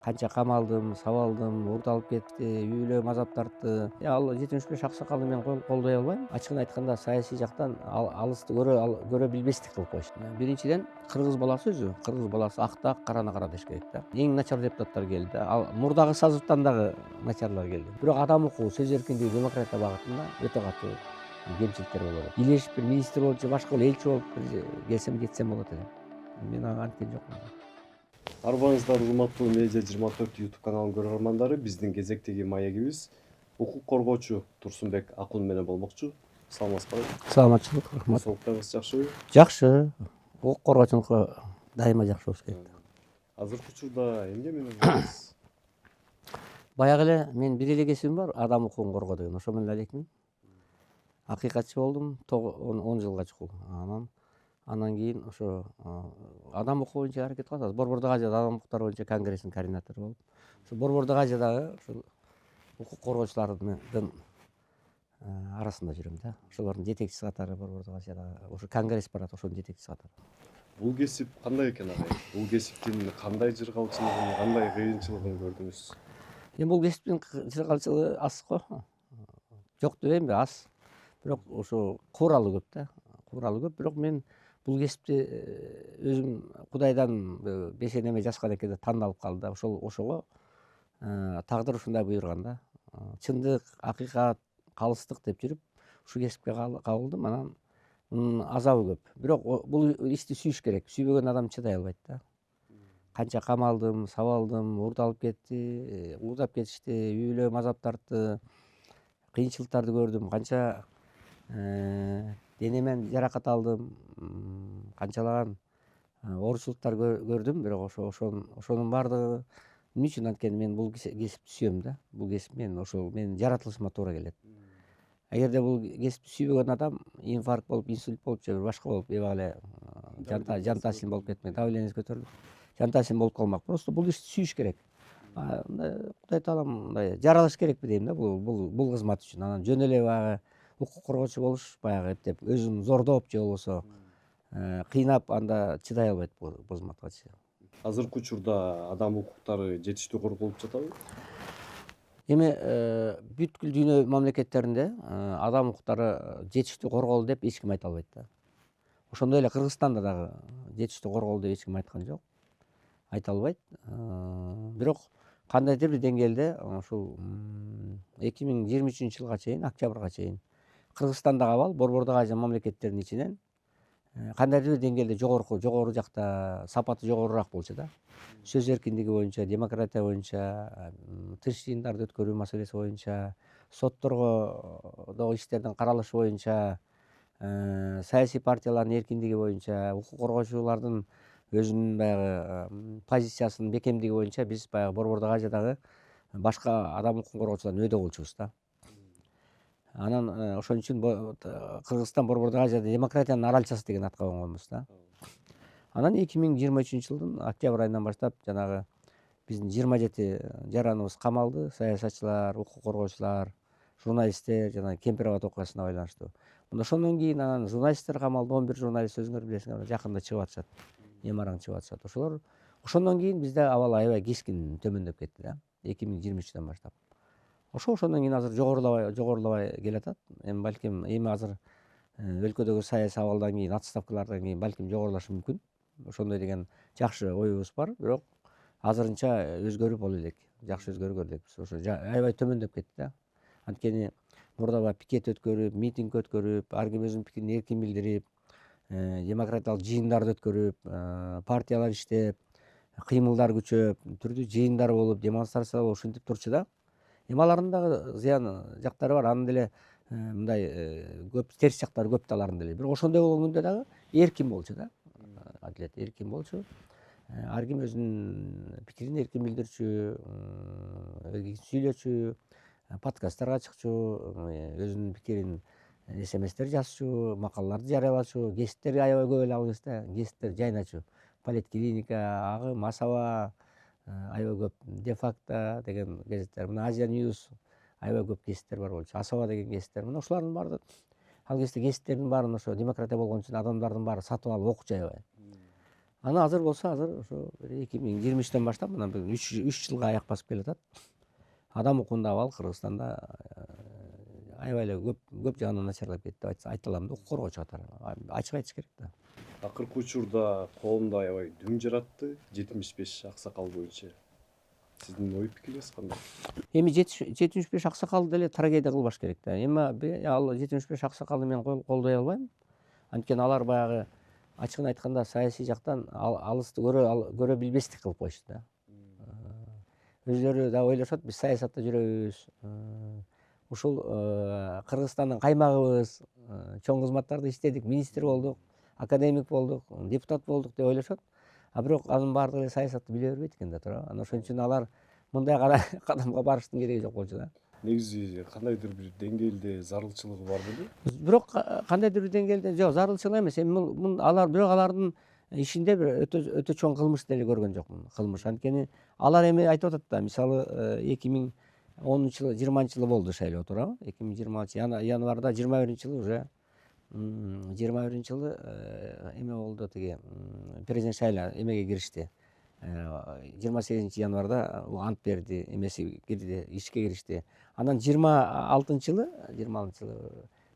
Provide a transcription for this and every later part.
Канча камалдым, сабалдым, урдалып кетти, үй бүлөм азап тартты. Ал 75 аксакалды мен колдой албайм. Ачыгын айтканда саясий жактан алысты көрө билбестик кылып коюшту. Биринчиден кыргыз баласы өзү, кыргыз баласы акты ак, караны кара деш керек да. Эң начар депутаттар келди. Ал мурдагы созывтан дагы начарлар келди. Бирок адам укугу, сөз эркиндиги, демократия багытында өтө катуу кемчиликтер болуп атат. Бийлешип бир министр болуп же башка бир элчи болуп келсем кетсем болот элем. Мен ага анткен жокмун. Арбаңыздар урматтуу Медиа 24 YouTube каналынын көрөрмандары, биздин кезектеги маегибиз укук коргоочу Турсунбек Акун менен болмокчу. Саламатсызбы? Саламатчылык, рахмат. Денсаулыктарыңыз жакшыбы? Жакшы. Укук коргоочулукка дайыма жакшы болуш керек. Азыркы учурда эмне менен жүрөсүз? Баягы эле мен бир эле кесибим бар, адам укугун коргоо деген. Ошо менен элекмин. Акыйкатчы болдум 10 жылга чукул. Анан кийин ошо адам укугу боюнча аракет кылып атабыз. Борбордук Азияда адам укуктары боюнча конгресстин координатору болуп, ошо Борбордук Азиядагы ушул укук коргоочулардын арасында жүрөм да. Ошолордун жетекчиси катары Борбордук Азиядагы ошо конгресс барат, ошонун жетекчиси катары. Бул кесип кандай экен агай? Бул кесиптин кандай жыргалчылыгын, кандай кыйынчылыгын көрдүңүз? Бул кесиптин жыргалчылыгы аз го. Жок дебеймби, аз. Бирок ошо куралы көп да. Куралы көп, бирок мен бул кесипти өзүм Кудайдан бешенеме жазган экен да тандалып калды да. Ошого тагдыр ушундай буйруган да. Чындык, акыйкат, калыстык деп жүрүп, ушул кесипке кабылдым. Анан азабы көп. Бирок бул ишти сүйүш керек. Сүйбөгөн адам чыдай албайт да. Канча камалдым, сабалдым, урдалып кетти, уурдап кетишти, үй бүлөм азап тартты, кыйынчылыктарды көрдүм. Канча денемен жаракат алдым, канчалаган оорчулуктар көрдүм. Бирок ошонун баардыгы эмне үчүн? Анткени мен бул кесипти сүйөм да. Бул кесип менин жаратылышыма туура келет. Эгерде бул кесипти сүйбөгөн адам инфаркт болуп, инсульт болуп же башка болуп, эбегала жан таасирин болуп кетмек, давлениеси көтөрүлүп, жан таасирин болуп калмак. Просто бул ишти сүйүш керек. Кудай таалам мындай жаралыш керекпи дейм да бул кызмат үчүн. Анан жөн эле баягы укук коргоочу болуш баягы эптеп өзүн зордоп же болбосо кыйнап анда чыдай албайт бул кызматкачы. Азыркы учурда адам укуктары жетиштүү корголуп жатабы? Эми бүткүл дүйнө мамлекеттеринде адам укуктары жетиштүү корголду деп эч ким айта албайт да. Ошондой эле Кыргызстанда дагы жетиштүү корголду деп эч ким айткан жок. Айта албайт. Бирок кандайдыр бир деңгээлде ушул 2023 жылга чейин, октябрга чейин Кыргызстандагы абал Борбордук Азия мамлекеттеринин ичинен кандайдыр бир деңгээлде жогору жакта сапаты жогорураак болчу да. Сөз эркиндиги боюнча, демократия боюнча, тыш жыйындарды өткөрүү маселеси боюнча, сотторго иштердин каралышы боюнча, саясий партиялардын эркиндиги боюнча, укук коргоочулардын өзүнүн баягы позициясынын бекемдиги боюнча биз баягы Борбордук Азиядагы башка адам укугун коргоочулардан өйдө болчубуз да. Анан ошон үчүн Кыргызстан Борбордук Азияда демократиянын аралчасы деген атка конгонбуз да. Анан 2023 жылдын октябрь айынан баштап жанагы биздин 27 жараныбыз камалды, саясатчылар, укук коргоочулар, журналисттер, жана Кемпир-Абад окуясына байланыштуу. Ошондон кийин анан журналисттер камалды, 11 журналист өзүңөр билесиңер, жакында чыгып атышат. Эмараң чыгып атышат. Ошондон кийин бизде абал аябай кескин төмөндөп кетти да. 2023-дөн баштап. Ошондон кийин азыр жогорулабай келатат. Балким азыр өлкөдөгү саясий абалдан кийин, отставкалардан кийин балким жогорулашы мүмкүн. Ошондой деген жакшы оюбуз бар. Бирок азырынча өзгөрүп боло элек. Жакшы өзгөргөн элекпиз. Ошо аябай төмөндөп кетти да. Анткени мурда баягы пикет өткөрүп, митинг өткөрүп, ар ким өзүнүн пикирин эркин билдирип, демократиялык жыйындарды өткөрүп, партиялар иштеп, кыймылдар күчөп, түрдүү жыйындар болуп, демонстрациялар болуп ушинтип турчу да. Эми алардын дагы зыян жактары бар. Анын деле мындай көп терс жактары көп да алардын деле. Бирок ошондой болгон күндө дагы эркин болчу да. Адилет эркин болчу. Ар ким өзүнүн пикирин эркин билдирчү, сүйлөчү, подкасттарга чыкчу, өзүнүн пикирин СМСтер жазчу, макалаларды жарыялачу, гезиттер аябай көп эле ал кезде, гезиттер жайначу. Политклиника, Агым, Асаба аябай көп, Де-факто деген гезиттер, мына Азия Ньюс аябай көп гезиттер бар болчу. Асаба деген гезиттер. Мына ушулардын баары ал кезде гезиттердин баарын ошо демократия болгон үчүн адамдардын баары сатып алып окучу аябай. Аны азыр болсо азыр ошо 2023-тен баштап мына 3 жылга аяк басып келатат. Адам укугунда абал Кыргызстанда аябай эле көп жагынан начарлап кетти деп айта алам да, укук коргоочу катары. Ачык айтыш керек да. Акыркы учурда коомдо аябай дүң жаратты 75 аксакал боюнча. Сиздин ой пикириңиз кандай? Эми 75 аксакалды деле трагедия кылбаш керек да. Эми ал 75 аксакалды мен колдой албайм. Анткени алар баягы ачыгын айтканда саясий жактан алысты көрө билбестик кылып коюшту да. Өзлөрү да ойлошот, биз саясатта жүрөбүз. Ушул Кыргызстандын каймагыбыз, чоң кызматтарды иштедик, министр болдук, академик болдук, депутат болдук деп ойлошот. А бирок анын баардыгы эле саясатты биле бербейт экен да туура. Анан ошон үчүн алар мындай кадамга барыштын кереги жок болчу да. Негизи кандайдыр бир деңгээлде зарылчылыгы бар беле? Бирок кандайдыр бир деңгээлде жок, зарылчылык эмес. Эми алардын ишинде бир өтө чоң кылмыш деле көргөн жокмун. Кылмыш. Анткени алар эми айтып атат да, мисалы 2010-жылы 20-жылы болду шайлоо туурабы? 2020 январда 21-жылы уже 21-жылы эме болду, тиги президент шайлоо эмеге киришти. 28-январда ант берди, эмеси кирди, ишке киришти. Анан 26-жылы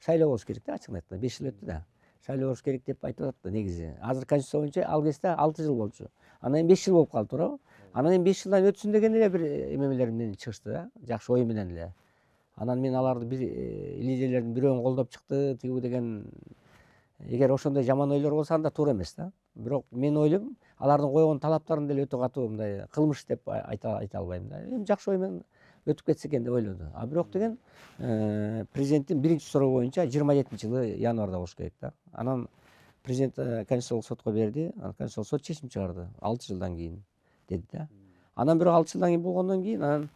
шайлоо болуш керек да, ачыгын айтканда 5 жыл өттү да. Шайлоо болуш керек деп айтып атат да негизи. Азыр конституция боюнча ал кезде 6 жыл болчу. Анан эми 5 жыл болуп калды туурабы? Анан эми 5 жылдан өтсүн деген эле бир эмелер менен чыгышты да, жакшы ой менен эле. Анан мен аларды бир лидерлердин бирөөнү колдоп чыкты, тигүү деген. Эгер ошондой жаман ойлор болсо анда туура эмес да. Бирок мен ойлойм, алардын койгон талаптарын деле өтө катуу мындай кылмыш деп айта албайм да. Эми жакшы ой менен өтүп кетсе экен деп ойлоду. А бирок деген президенттин биринчи суроо боюнча 27-жылы январда болуш керек да. Анан президент Конституциялык сотко берди. Конституциялык сот чечим чыгарды 6 жылдан кийин деди да. Анан бирок 6 жылдан кийин болгондон кийин анан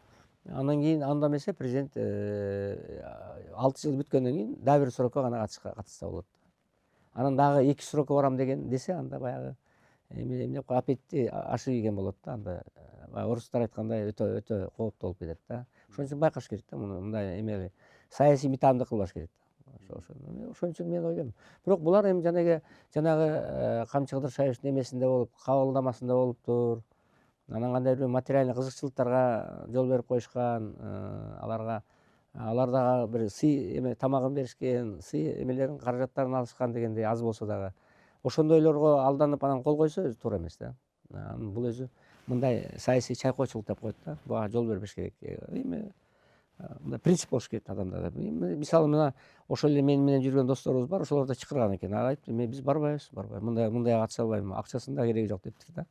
кийин анда эмесе президент 6 жыл бүткөндөн кийин дагы бир срокко гана катышса болот. Анан дагы 2 срокко барам десе анда баягы эмне аппетити ашып ийген болот да. Анда орустар айткандай өтө кооптуу болуп кетет да. Ошон үчүн байкаш керек да, мындай эмели саясий митамдык кылбаш керек да. Ошон үчүн мен ойлойм. Бирок булар эми жанагы Камчы Кыдыршаевдин эмесинде болуп, кабылдамасында болуптур. Анан кандайдыр бир материальный кызыкчылыктарга жол берип коюшкан, алар дагы бир сый эме тамагын беришкен, сый эмелерин каражаттарын алышкан дегендей аз болсо дагы. Ошондойлорго алданып анан кол койсо өзү туура эмес да. Бул өзү мындай саясий чайкоочулук деп коет да. Буга жол бербеш керек. Эми мындай принцип болуш керек адамдарда. Мисалы мына ошол эле мен менен жүргөн досторубуз бар, ошолор да чакырган экен. Ал айтты, биз барбайбыз, мындайга катыша албайм, акчасынын да кереги жок дептир да.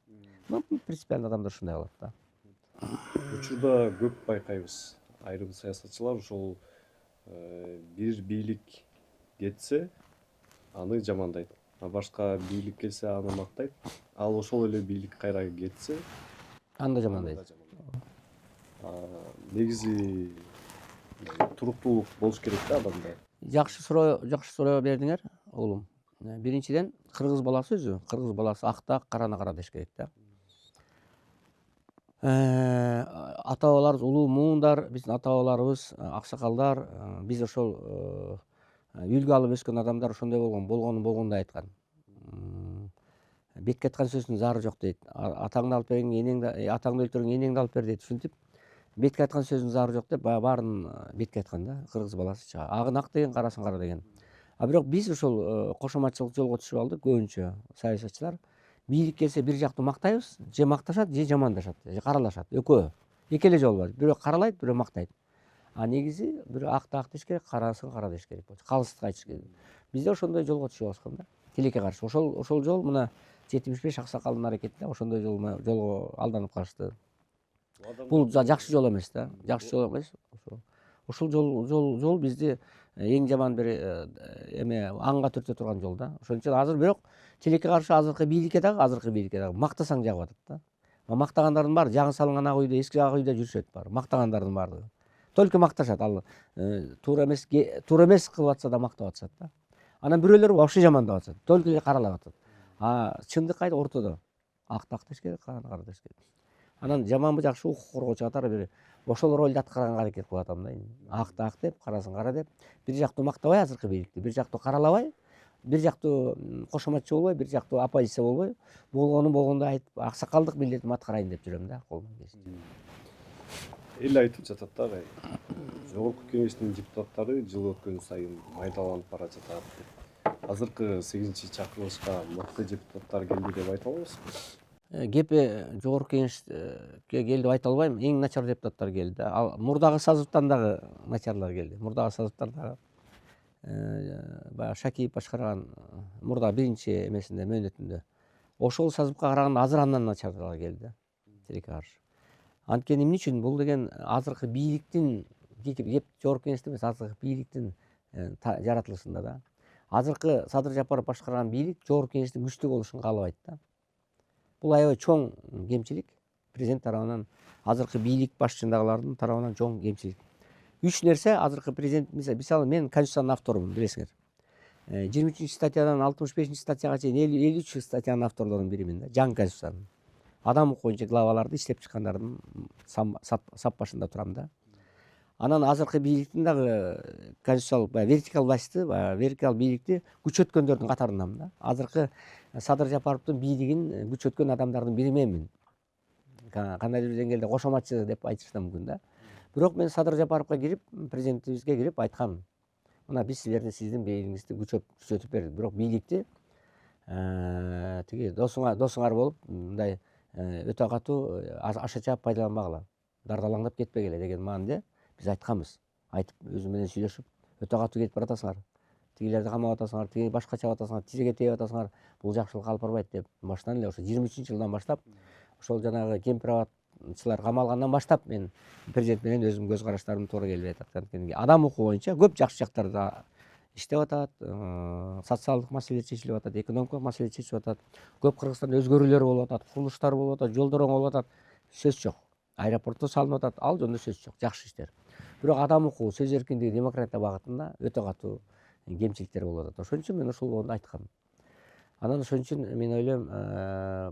Принципиально адамдар ушундай кылат да. Учурда көп байкайбыз. Айрым саясатчылар ошол бир бийлик кетсе аны жамандайт. Башка бийлик келсе аны мактайт. Ал ошол эле бийлик кайра кетсе Анда жамандайт. Негизи туруктуулук болуш керек да адамда. Жакшы суроо бердиңер, уулум. Биринчиден, кыргыз баласы өзү, кыргыз баласы акта караны кара деш керек да. Ата бабаларыбыз улуу муундар, биздин ата бабаларыбыз, аксакалдар, биз ошол үлгү алып өскөн адамдар ошондой болгондой айткан. Бетке айткан сөздүн зары жок дейт. Атаңды алып берген атаңды өлтүргөн энеңди алып бер дейт. Ушинтип бетке айткан сөздүн зары жок деп баарын бетке айткан да, кыргыз баласы. Агын ак деген, карасын кара деген. А бирок биз ошол кошоматчылык жолго түшүп алдык көбүнчө саясатчылар. Бийлик келсе бир жактуу мактайбыз, же макташат, же жамандашат, же каралашат. Экөө. Эки эле жол бар. Бирөө каралайт, бирөө мактайт. А негизи бирөө акты ак деш керек, карасын кара деш керек болчу. Калыстык айтыш керек. Бизде ошондой жолго түшүп алышкан да. Тилекке каршы. Ошол жол мына 75 аксакалдын аракетинде ошондой жолго алданып калышты. Бул жакшы жол эмес да. Жакшы жол эмес. Ошол жол бизди эң жаман бир эме аңга түртө турган жол да. Ошон үчүн азыр бирок тилекке каршы азыркы бийликке дагы мактасаң жагып атат да. Мактагандардын баары жагы салынган ак үйдө, эски ак үйдө жүрүшөт баары. Мактагандардын баардыгы. Только макташат. Ал туура эмес кылып атса да мактап атышат да. Анан бирөөлөр вообще жамандап атышат. Только эле каралап атат. Чындык кайда ортодо. Акты ак деш керек, караны кара деш керек. Анан жаманбы жакшы укук коргоочу катары бир ошол ролду аткарганга аракет кылып атам да. Акты ак деп, карасын кара деп, бир жактуу мактабай азыркы бийликти, бир жактуу каралабай, бир жактуу кошоматчы болбой, бир жактуу оппозиция болбой, болгону болгондой айтып, аксакалдык милдетимди аткарайын деп жүрөм да колумдан келишинче. Эл айтып жатат да агай. Жогорку кеңештин депутаттары жыл өткөн сайын майдаланып бара жатат деп. Азыркы 8-чакырылышка мыкты депутаттар келди деп айта алабызбы? Кепи жогорку кеңешке келди деп айта албайм. Эң начар депутаттар келди да. Ал мурдагы созывдан дагы начарлар келди. Мурдагы созывдар дагы баягы Шакиев башкарган мурда биринчи эмесинде мөөнөтүндө ошол созывка караганда азыр андан начарлар келди да. Тилекке каршы. Анткени эмне үчүн бул деген азыркы бийликтин кеп жогорку кеңеште эмес, азыркы бийликтин жаратылышында да. Азыркы Садыр Жапаров башкарган бийлик жогорку кеңештин күчтүү болушун каалабайт да. Бул аябай чоң кемчилик. Президент тарабынан, азыркы бийлик башчындагылардын тарабынан чоң кемчилик. 3 нерсе азыркы президент, мисалы мен конституциянын авторумун, билесиңер. 23 статьядан 65 статьяга чейин 53 статьянын авторлорунун биримин да, жаңы конституциянын. Адам укугу боюнча главаларды иштеп чыккандардын сап башында турам да. Анан азыркы бийликтин дагы конституциялык вертикал властьты, вертикал бийликти күчөткөндөрдүн катарындамын да. Азыркы Садыр Жапаровдун бийлигин күчөткөн адамдардын бири менмин. Кандайдыр бир деңгээлде кошоматчы деп айтыш да мүмкүн да. Бирок мен Садыр Жапаровго кирип, президентибизге кирип айткам. Мына биз сиздин бийлигиңизди күчөтүп бердик. Бирок бийликти тиги досуңар болуп, мындай өтө катуу аша чаап пайдаланбагыла. Дардалаңдап кетпегиле деген маанде биз айтканбыз. Айтып өзү менен сүйлөшүп, өтө катуу кетип баратасыңар. Тигилерди камап атасыңар, тиги башкача атасыңар, тизеге тийип атасыңар. Бул жакшылык алып барбайт деп баштан эле ошо 23-жылдан баштап ошол жанагы кемпир абадчылар камалгандан баштап мен президент менен өзүмдүн көз караштарым туура келбей атат. Анткени адам укугу боюнча көп жакшы жактарда иштеп атат, социалдык маселелер чечилип атат, экономикалык маселелер чечилип атат. Көп Кыргызстанда өзгөрүүлөр болуп атат, курулуштар болуп атат, жолдор оңолуп атат. Сөз жок. Аэропорттор салынып атат. Ал жөнүндө сөз жок. Жакшы иштер. Бирок адам укугу, сөз эркиндиги, демократия багытында өтө катуу кемчиликтер болуп атат. Ошон үчүн мен ошол боюнда айткам. Анан ошон үчүн мен ойлойм,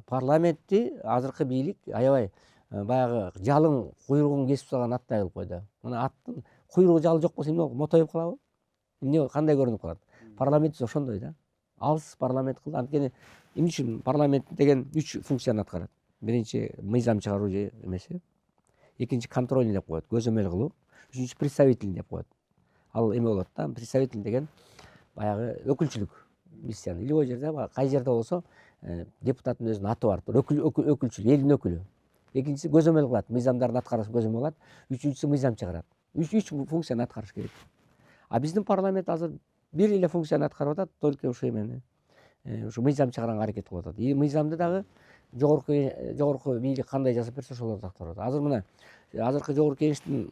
парламентти азыркы бийлик аябай баягы жалың куйругун кесип салган аттай кылып койду. Мына аттын куйругу жалы жок болсо эмне болот? Мотоюп калабы? Эмне кандай көрүнүп калат? Парламент ошондой да. Алыс парламент кылды. Анткени эмне үчүн парламент деген 3 функцияны аткарат. Биринчи мыйзам чыгаруу эмеси, экинчи контрольный деп коет, көзөмөл кылуу, үчүнчү представительный деп коет. Ал эме болот да, представитель деген баягы өкүлчүлүк миссияны. Любой жерде кай жерде болсо депутаттын өзүнүн аты бар. Өкүлчүлүк, элдин өкүлү. Экинчиси көзөмөл кылат, мыйзамдарды аткарыш көзөмөл кылат. Үчүнчүсү мыйзам чыгарат. 3 функцияны аткарыш керек. А биздин парламент азыр бир эле функцияны аткарып атат, только ошо эмени. Ушу мыйзам чыгаранга аракет кылып атат. И мыйзамды дагы жогорку бийлик кандай жасап берсе ошолорду аткарып атат. Азыр мына азыркы жогорку кеңештин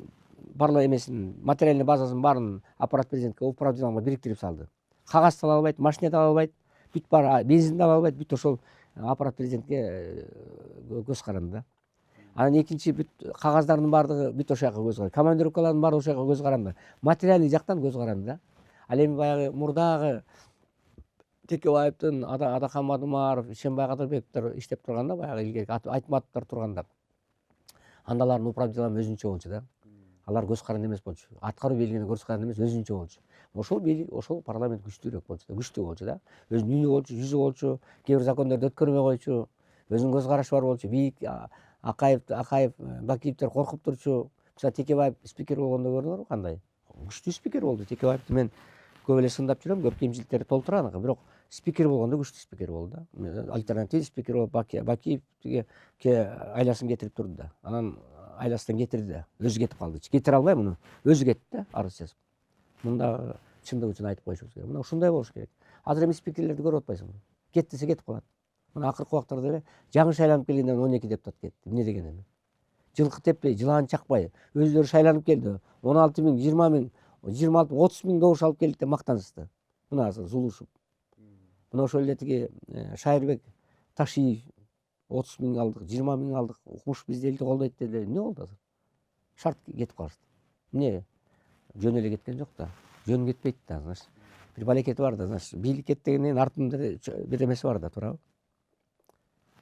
эмесин, материальный базасын баарын аппарат президентке управдомго бириктирип салды. Кагаз да ала албайт, машина да ала албайт, бүт бар бензин да ала албайт, бүт ошол аппарат президентке көз каранды да. Анан экинчи бүт кагаздардын баардыгы бүт ошол жака көз каранды. Командировкалардын баары ошол жака көз каранды. Материальный жактан көз каранды да. Ал эми баягы мурдагы Текебаевдин, Адакан Мадумаров, Ишенбай Кадырбековдор иштеп турганда, баягы илгерки Айтматовдор турганда, анда алардын управдомдары өзүнчө болчу да. Алар көз каранды эмес болчу. Аткаруу бийлигине көз каранды эмес, өзүнчө болчу. Ошол бийлик, ошол парламент күчтүүрөөк болчу да, күчтүү болчу да. Өзүнүн үнү болчу, жүзү болчу, кээ бир закондорду өткөрбөй койчу, өзүнүн көз карашы бар болчу. Бийлик Акаев, Бакиевдер коркуп турчу. Мисалы Текебаев спикер болгондо көрдүңөрбү кандай? Күчтүү спикер болду. Текебаевди мен көп эле сындап жүрөм, көп кемчиликтери толтурган, бирок спикер болгондо күчтүү спикер болду да. Альтернатив спикер болуп Бакиев айласын кетирип турду да. Анан айласынан кетирди да. Өзү кетип калды. Кетире албай муну. Өзү кетти да, арыз жазып. Мында чындык үчүн айтып коюшубуз керек. Мына ушундай болуш керек. Азыр эми спикерлерди көрүп атпайсыңбы? Кет десе кетип калат. Мына акыркы убактарда эле жаңы шайланып келгенден 12 депутат кетти. Эмне деген эми? Жылкы теппей, жылаан чакпай, өздөрү шайланып келди. 16 миң, 20 миң, 26 миң, 30 миң добуш алып келдик деп мактанышты. Мына азыр зулушуп. Мына ошол эле тиги Шайырбек Ташиев 30 миң алдык, 20 миң алдык, укмуш бизди элди колдойт деди. Эмне болду азыр? Шарт кетип калышты. Эмне? Жөн эле кеткен жок да. Жөн кетпейт да, значит. Бир балекети бар да, значит, бийлик кет дегенден артында бир эмеси бар да, туурабы?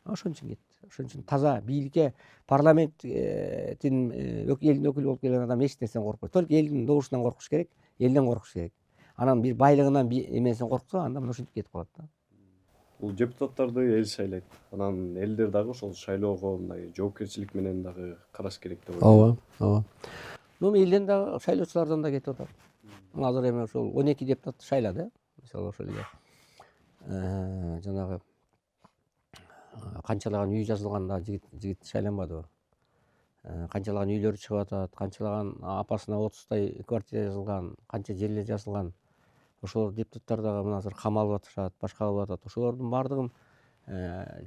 Ошон үчүн кетти. Ошон үчүн таза бийликке парламенттин элдин өкүлү болуп келген адам эч нерседен коркпойт. Только элдин добушунан коркуш керек, элден коркуш керек. анан бир байлыгынан бир эмесинен корксо анда мына ушинтип кетип калат да. Бул депутаттарды эл шайлайт. Анан элдер дагы ошол шайлоого мындай жоопкерчилик менен дагы караш керек деп ойлойм. ооба. Ну элден дагы шайлоочулардан да кетип атат. Азыр эми ошол 12 депутатты шайлады. Мисалы ошол эле жанагы канчалаган үй жазылганда жигит шайланбадыбы? Канчалаган үйлөрү чыгып атат, канчалаган апасына 30 квартира жазылган, канча жерлер жазылган. Ошол депутаттар дагы мына азыр камалып атышат, башка кылып атат. Ошолордун баардыгын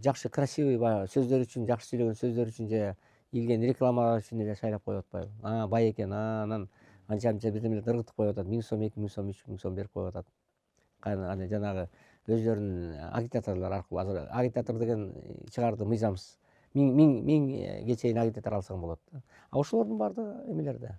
жакшы красивый баягы сөздөр үчүн, жакшы сүйлөгөн сөздөр үчүн же ийилген рекламалар үчүн эле шайлап коюп атпайбы? Бай экен, анан анча бирдемелерди ыргытып коюп атат. 1000 сом, 2000 сом, 3000 сом берип коюп атат. Аны жанагы өздөрүнүн агитаторлор аркылуу азыр агитатор деген чыгарды мыйзамсыз. Миң чейин агитатор алсаң болот да. Ошолордун баардыгы эмелер да.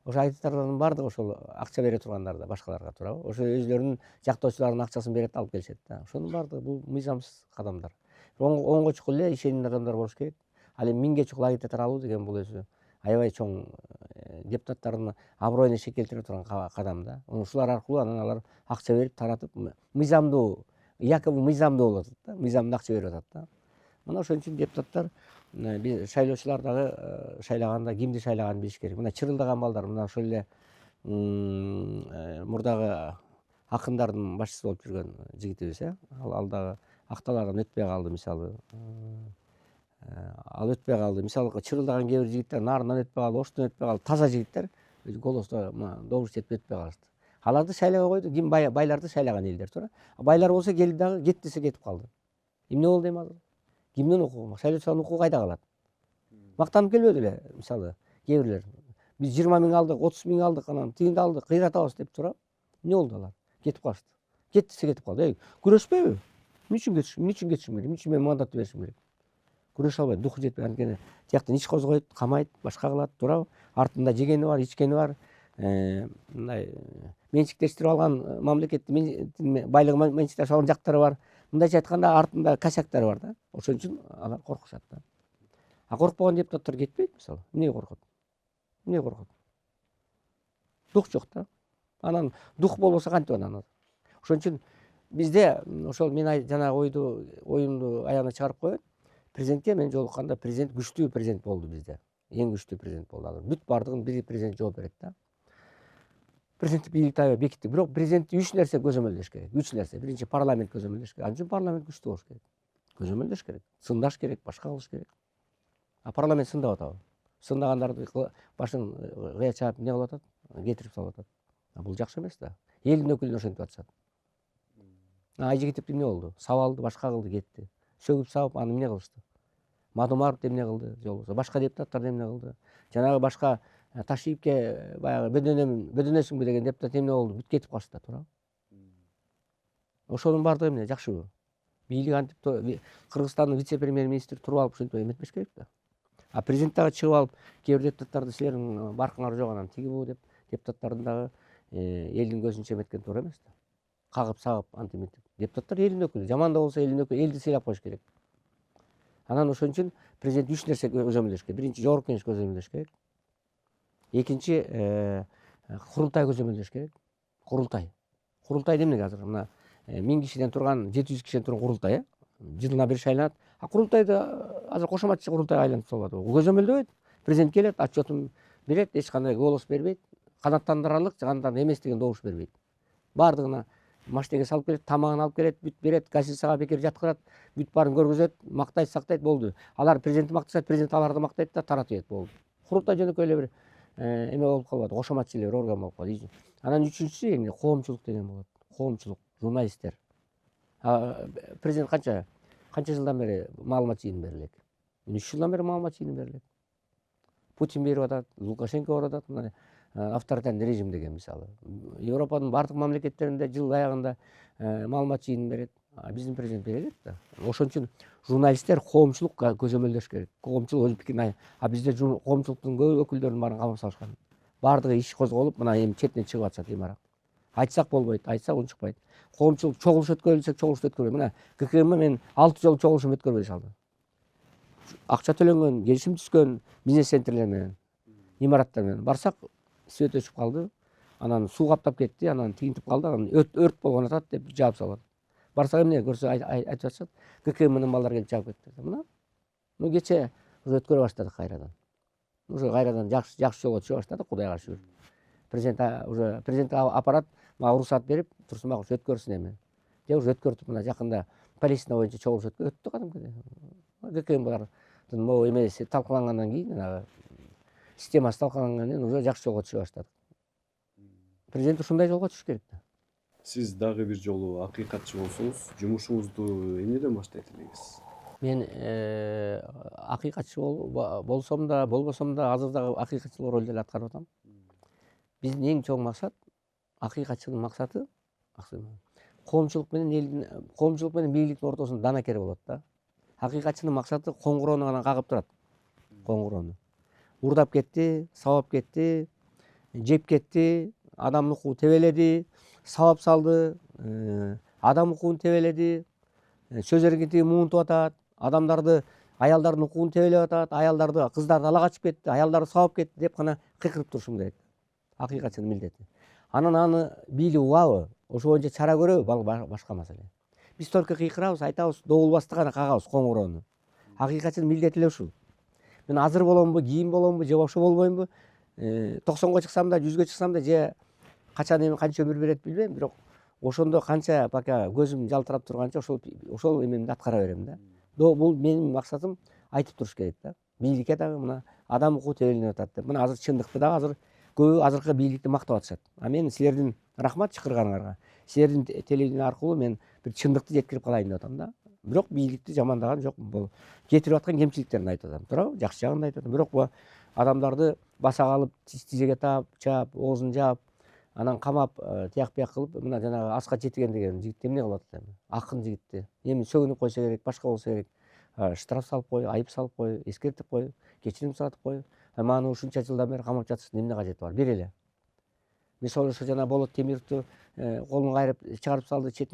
Ошо агитаторлордун баардыгы ошол акча бере тургандар да башкаларга туурабы? Ошо өзлөрүнүн жактоочуларынын акчасын берет, алып келишет да. Ошонун баардыгы бул мыйзамсыз кадамдар. Оңго чукул эле ишенген адамдар болуш керек. Ал эми 1000ге чукул агитатор алуу деген бул өзү аябай чоң депутаттардын аброюна шек келтире турган кадам да. Ушулар аркылуу анан алар акча берип таратып мыйзамдуу, якобы мыйзамдуу болуп атат да. Мыйзамдуу акча берип атат да. Мына ошон үчүн депутаттар шайлоочулар дагы шайлаганда кимди шайлаганын билиш керек. Мына чырылдаган балдар мына ошол эле мурдагы акындардын башчысы болуп жүргөн жигитибиз ал дагы акталардан өтпөй калды мисалы. Ал өтпөй калды. Мисалы чырылдаган кээ бир жигиттер нарынан өтпөй калды, оштон өтпөй калды. Таза жигиттер голосто добуш жетип өтпөй калышты. Аларды шайлабай койду. Ким байларды шайлаган элдер туура. Байлар болсо келди дагы кет десе кетип калды. Эмне болду эми азыр? Кимдин укугу? Шайлоочулардын укугу кайда калат? Мактанып келбеди эле мисалы кээ бирлер. Биз 20 миң алдык, 30 миң алдык, анан тигинди алдык, кыйратабыз деп туурабы? Эмне болду алар? Кетип калышты. Кет десе кетип калды. Күрөшпөйбү? Эмне үчүн кетишим керек? Эмне үчүн мен мандатты беришим керек? Күрөшө албайт, духу жетпей анткени тияктан иш козгойт, камайт, башка кылат, туурабы? Артында жегени бар, ичкени бар. Мындай менчиктештирип алган мамлекеттин байлыгын менчиктешип алган жактары бар. Мындайча айтканда артында косяктары бар да. Ошон үчүн алар коркушат да. Коркпогон депутаттар кетпейт мисалы. Эмнеге коркот? Эмнеге коркот? Дух жок да. Анан дух болбосо кантип анан? Ошон үчүн бизде ошол мен жанагы оюмду аягына чыгарып коеюн. Президентке мен жолукканда президент күчтүү президент болду бизде. Эң күчтүү президент болду. Азыр бүт баардыгын бир президент жооп берет да. Президенттик бийликти аябай бекиттик. Бирок президентти 3 нерсе көзөмөлдөш керек. 3 нерсе. Биринчи парламент көзөмөлдөш керек. Ал үчүн парламент күчтүү болуш керек. Көзөмөлдөш керек. Сындаш керек, башка кылыш керек. Парламент сындап атабы? Сындагандарды башын кыя чаап эмне кылып атат? Кетирип салып атат. Бул жакшы эмес да. Элдин өкүлүн ошентип атышат. Айжигитов эмне болду? Сабалды, башка кылды, кетти. Сөгүп сабып аны эмне кылышты? Мадумаров эмне кылды? Же болбосо башка депутаттар эмне кылды? Жанагы башка Ташиевке баягы бөдөнөсүңбү деген депутат эмне болду? Бүт кетип калышты да, туурабы? Ошонун баардыгы эмне? Жакшыбы? Бийлик антип Кыргызстандын вице-премьер-министри туруп алып ушинтип эметпеш керек да. Президент дагы чыгып алып кээ бир депутаттарды силердин баркыңар жок анан тиги бу деп депутаттардын дагы элдин көзүнчө эметкен туура эмес да. Кагып сагып антип депутаттар элдин өкүлү. Жаман да болсо элдин өкүлү, элди сыйлап коюш керек. Анан ошон үчүн президент 3 нерсе көзөмөлдөш керек. Биринчи жогорку кеңеш көзөмөлдөш керек. Экинчи курултай көзөмөлдөш керек. Курултай эмнеге азыр мына 1000 кишиден турган, 700 кишиден турган курултай жылына бир шайланат. Курултайды азыр кошоматчы курултайга айланып салып атат. Көзөмөлдөбөйт. Президент келет, отчетун берет, эч кандай голос бербейт. Канаттандырарлык, канаттандырарлык эмес деген добуш бербейт. Баардыгына машинеге салып келет, тамагын алып келет, бүт берет, гостиницага бекер жаткырат, бүт баарын көргүзөт, мактайт, сактайт, болду. Алар президентти макташат, президент аларды мактайт да таратып ийет, болду. Курултай жөнөкөй эле бир эме болуп калбады, кошоматчы эле бир орган болуп калды. Анан үчүнчүсү эмне? Коомчулук деген болот. Коомчулук, журналисттер. Президент канча жылдан бери маалымат жыйынып бере элек? 3 жылдан бери маалымат жыйынып бере элек. Путин берип атат, Лукашенко берип атат, мына авторитарный режим деген мисалы. Европанын бардык мамлекеттеринде жыл аягында маалымат жыйынып берет. Биздин президент бере элек да. Ошон үчүн журналисттер коомчулукка көзөмөлдөш керек. Коомчулук өз пикирин бизде коомчулуктун көп өкүлдөрүнүн баарын кабыл салышкан. Бардыгы иш козголуп, мына эми четинен чыгып атышат эмарак. Айтсак болбойт, айтсак унчукпайт. Коомчулук чогулуш өткөрүлсөк, чогулуш өткөрбөйт. Мына ККМ мен 6 жолу чогулушум өткөрбөй салды. Акча төлөнгөн, келишим түзгөн бизнес центрлер менен, имараттар менен барсак свет өчүп калды. анан суу каптап кетти, анан тигинтип калды, анан өрт болгон атат деп жаап салат. Барсак эмне көрсө айтып атышат, ГКМ менен балдар келип жаап кетти. Мына кече уже өткөрө баштадык кайрадан. Уже кайрадан жакшы жолго түшө баштадык, Кудайга шүгүр. Президент аппарат мага уруксат берип, Турсунбаков өткөрсүн эми. Деп уже өткөрдүк, мына жакында Палестина боюнча чогулуш өттү кадимкидей. ГКМ могу эмеси талкуулангандан кийин, системасы талкуулангандан кийин уже жакшы жолго түшө баштадык. Президент ушундай жолго түшүш керек да. Сиз дагы бир жолу акыйкатчы болсоңуз, жумушуңузду эмнеден баштайт элегиз? Мен акыйкатчы болсом да, болбосом да азыр дагы акыйкатчылык ролду эле аткарып атам. Биздин эң чоң максат, акыйкатчынын максаты коомчулук менен бийликтин ортосунда данакер болот да. Акыйкатчынын максаты коңгуроону гана кагып турат. Коңгуроону урдап кетти, сабап кетти, жеп кетти, адамдын укугун тебеледи, сабап салды, адам укугун тебеледи, сөз эркиндигин муунтуп атат, адамдарды, аялдардын укугун тебелеп атат, аялдарды, кыздарды ала качып кетти, аялдарды сабап кетти деп гана кыйкырып турушум керек. Акыйкатчынын милдети. Анан аны бийлик угабы, ошо боюнча чара көрөбү, башка маселе. Биз только кыйкырабыз, айтабыз, добулбасты гана кагабыз коңгуроону. Акыйкатчынын милдети эле ушул. Мен азыр боломбу, кийин боломбу, же вообще болбоймбу? 90го чыксам да, 100гө чыксам да, же качан канча өмүр берет билбейм, бирок ошондо канча пока көзүм жалтырап турганча ошол эмемди аткара берем да. Бул менин максатым айтып туруш керек да. Бийликке дагы мына адам укугу тебеленип атат деп. Мына азыр чындыкты дагы азыр көбү азыркы бийликти мактап атышат. Мен силердин рахмат чакырганыңарга. Силердин телевидение аркылуу мен бир чындыкты жеткирип калайын деп атам да. Бирок бийликти жамандаган жок. Бул кетирип аткан кемчиликтерин айтып атам. Туурабы? Жакшы жагын да айтып атам. Бирок бул адамдарды баса калып, тизеге чаап, оозун жаап, анан камап, тияк бияк кылып, мына жанагы Аскат Жетиген деген жигит эмне кылып атат эми? Акын жигитти. Эми сөгүнүп койсо керек, башка болсо керек. Штраф салып кой, айып салып кой, эскертип кой, кечирим суратып кой. Маны ушунча жылдан бери камап жатышсың, эмне кажети бар? Бери эле. Мисалы ошо жана Болот Темировду колун кайрып чыгарып салды, чет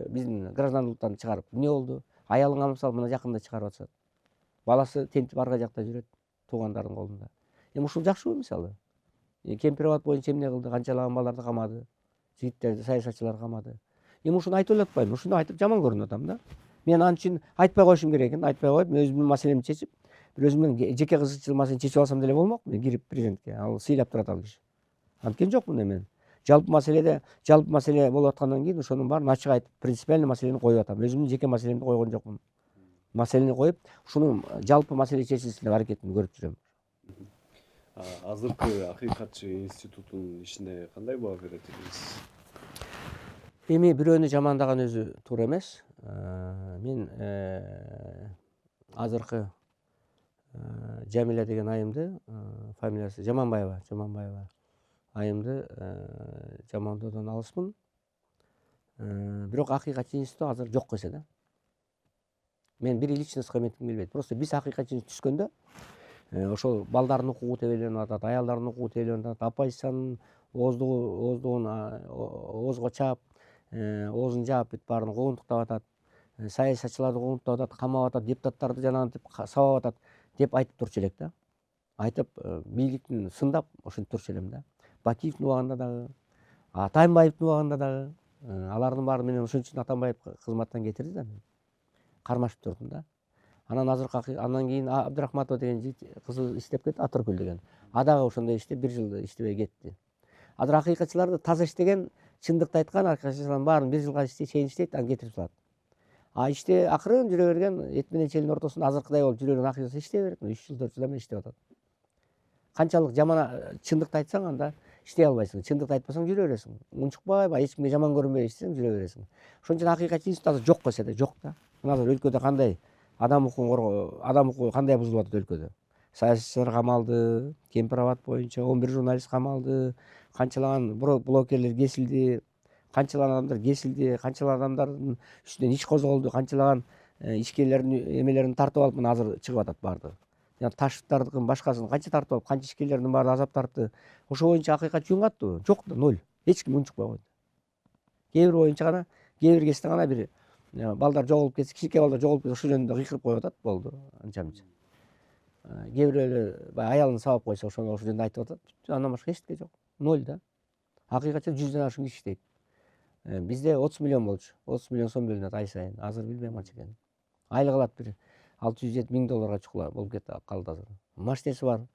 биздин гражданлыктан чыгарып. Эмне болду? Аялын камап салып, мына жакында чыгарып атышат. Баласы тентип арга жакта жүрөт, туугандардын колунда. Эми ушул жакшыбы мисалы? Кемпир абад боюнча эмне кылды? Канчалаган балдарды камады, жигиттерди, саясатчыларды камады. Эми ушуну айтып эле атпайбы? Ушуну айтып жаман көрүнүп атам да. Мен ал үчүн айтпай коюшум керек экен, айтпай коюп, өзүмдүн маселемди чечип, бир өзүмдүн жеке кызыкчылык маселени чечип алсам деле болмок. Мен кирип президентке, ал сыйлап турат ал киши. Анткен жокмун эми. Жалпы маселе болуп аткандан кийин ошонун баарын ачык айтып, принципиальный маселени коюп атам. Өзүмдүн жеке маселемди койгон жокмун. Маселени коюп, ушунун жалпы маселе чечилсин деп аракетимди көрүп жүрөм. Азыркы акыйкатчы институтунун ишине кандай баа берет элеңиз? Эми бирөөнү жамандаган өзү туура эмес. Мен азыркы Жамиля деген айымды, фамилиясы Жаманбаева айымды жамандоодон алысмын. Бирок акыйкатчы институту азыр жок эсе да. Мен бир личность кыйметим келбейт. Просто биз акыйкатчы түшкөндө ошол балдардын укугу тебеленип атат, аялдардын укугу тебеленип атат, оппозициянын ооздугун оозго чаап, оозун жаап бүт баарын куугунтуктап атат, саясатчыларды куугунтуктап атат, камап атат, депутаттарды жанагынтип сабап атат деп айтып турчу элек да. Айтып, бийликтин сындап ошентип турчу элем да. Бакиевдин убагында дагы, Атамбаевдин убагында дагы, алардын баары менен ошон үчүн Атамбаев кызматтан кетирди да. Кармашып турдум да. Андан кийин Абдрахматова деген жигит кызы иштеп кетти, Атыркүл деген. Дагы ошондой иштеп 1 жыл иштебей кетти. Азыр акыйкатчыларды таза иштеген, чындыкты айткан акыйкатчылардын баарын 1 жылга чейин иштейт, анан кетирип салат. Иште акырын жүрө берген, эт менен челдин ортосунда азыркыдай болуп жүрө берген акыйкатчылар иштей берет. 3 жыл 4 жылдан бери иштеп атат. Канчалык жаман чындыкты айтсаң, анда иштей албайсың. Чындыкты айтпасаң жүрө бересиң. Унчукпай, эч кимге жаман көрүнбөй иштесең жүрө бересиң. Ошон үчүн акыйкатчы институт азыр жок эсе да, жок да. Мына азыр өлкөдө кандай адам укугу кандай бузулуп атат өлкөдө? Саясатчылар камалды, Кемпир абад боюнча 11 журналист камалды, канчалаган блогерлер кесилди, канчалаган адамдар кесилди, канчалаган адамдардын үстүнөн иш козголду, канчалаган ишкерлердин эмелерин тартып алып, мына азыр чыгып атат баардыгы. Ташевдардыкын башкасын канча тартып алып, канча ишкерлердин баары азап тартты. Ошо боюнча акыйкат жөн каттыбы? Жок да, ноль. Эч ким унчукпай койду. Кээ бир боюнча гана, кээ бир кезде гана бир балдар жоголуп кетсе, кичинекей балдар жоголуп кетсе, ошол жөнүндө кыйкырып коюп атат, болду. Анча-мынча. Кээ бирөөлөр аялын сабап койсо, ошол жөнүндө айтып атат. Андан башка эчтеке жок. Ноль да. акыйкатчы 100дөн ашык киши иштейт. Бизде 30 миллион болчу. 30 миллион сом бөлүнөт ай сайын. Азыр билбейм канча экенин. Айлык алат бир 600-700 миң долларга чукула болуп калды азыр. Машинеси бар.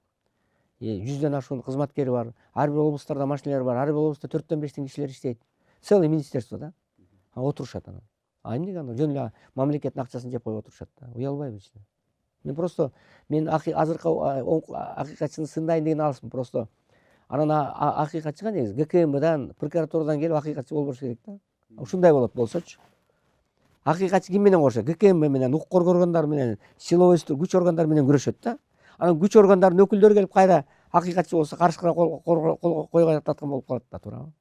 100дөн ашуун кызматкери бар. Ар бир облустарда машиналар бар. Ар бир облустта 4-5 кишилер иштейт. Целый министерство да. Отурушат анан. Эмнеге анда жөн эле мамлекеттин акчасын жеп коюп отурушат да. Уялбайбы ичинен. Мен просто азыркы акыйкатчыны сындайын деген алысмын. Просто анан акыйкатчыга негизи ГКМБдан, прокуратурадан келип акыйкатчы болбош керек да. Ушундай болсочу. Акыйкатчы ким менен курушат? ГКМБ менен, укук коргоо органдары менен, силовой күч органдары менен күрөшөт да. Анан күч органдарынын өкүлдөрү келип кайра акыйкатчы болсо каршыга кол койгон болуп калат да, туурабы?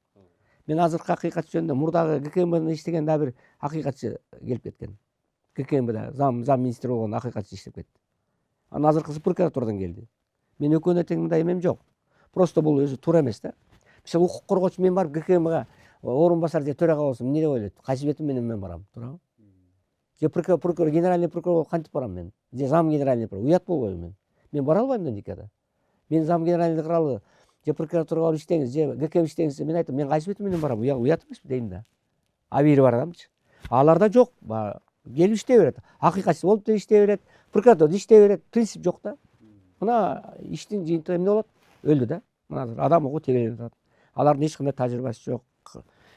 Мен азыркы акыйкатчы жөнүндө мурдагы ГКМБда иштеген дагы бир акыйкатчы келип кеткен. ГКМБда зам министр болгон акыйкатчы иштеп кетти. Анан азыркысы прокуратурадан келди. Мен экөөнө тең мындай эмем жок. Просто бул өзү туура эмес да. Мисалы укук коргоочу мен барып ГКМга орун басар же төрага болсом эмне деп ойлойт? Кайсы бетим менен мен барам, туурабы? Же прокурор, генеральный прокурор кантип барам мен? Же зам генеральный прокурор? Уят болбойбу мен? Мен бара албайм да никада. Мен зам генеральный кыралы же прокуратурага барып иштеңиз, же ГКМ иштеңиз десе мен айтам, мен кайсы бетим менен барам? Уят эмеспи дейм да. Абийири барамчы. Аларда жок. Келип иштей берет. Акыйкатчы болуп да иштей берет, прокуратурада иштей берет. Принцип жок да. Мына иштин жыйынтыгы эмне болот? Өлдү да. Мына азыр адам окуу тебеленип атат. Алардын эч кандай тажрыйбасы жок,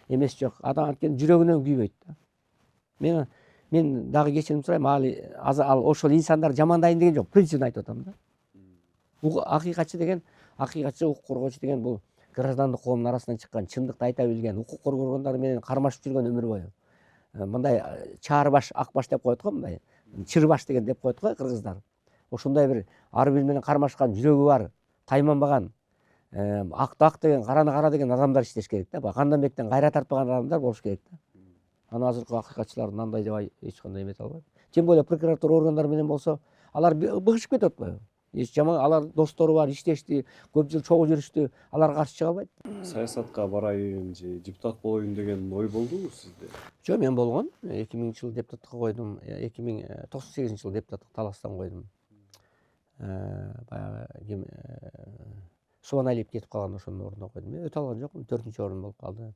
эмеси жок. Адам анткени жүрөгүнөн күйбөйт да. Мен дагы кечирим сурайм, ал ошол инсандарды жамандайын деген жок, принцибин айтып атам да. Акыйкатчы деген, акыйкатчы укук коргоочу деген бул граждандык коомдун арасынан чыккан, чындыкты айта билген, укук коргоо органдары менен кармашып жүргөн өмүр бою. Мындай чаар баш, ак баш деп коет го, мындай чыр баш деген деп коет го кыргыздар. Ошондой бир ар бири менен кармашкан, жүрөгү бар, тайманбаган, акты ак деген, караны кара деген адамдар иштеш керек да. Баягы Кандамбектен кайра тартпаган адамдар болуш керек да. Анан азыркы акыйкатчыларды андай деп эч кандай эмете албайм. Тем более прокуратура органдары менен болсо, алар быгышып кетип атпайбы? Жаман, алар достору бар, иштешти, көп жыл чогуу жүрүштү, аларга каршы чыга албайт. Саясатка барайын же депутат болоюн деген ой болдубу сизде? Жок, мен болгон. 2000-жылы депутаттыкка койдум. 2098-жылы депутаттык таластан койдум. Баягы ким Субаналиев кетип калганда ошонун ордуна койдум. Мен өтө алган жокмун, 4-орун болуп калды.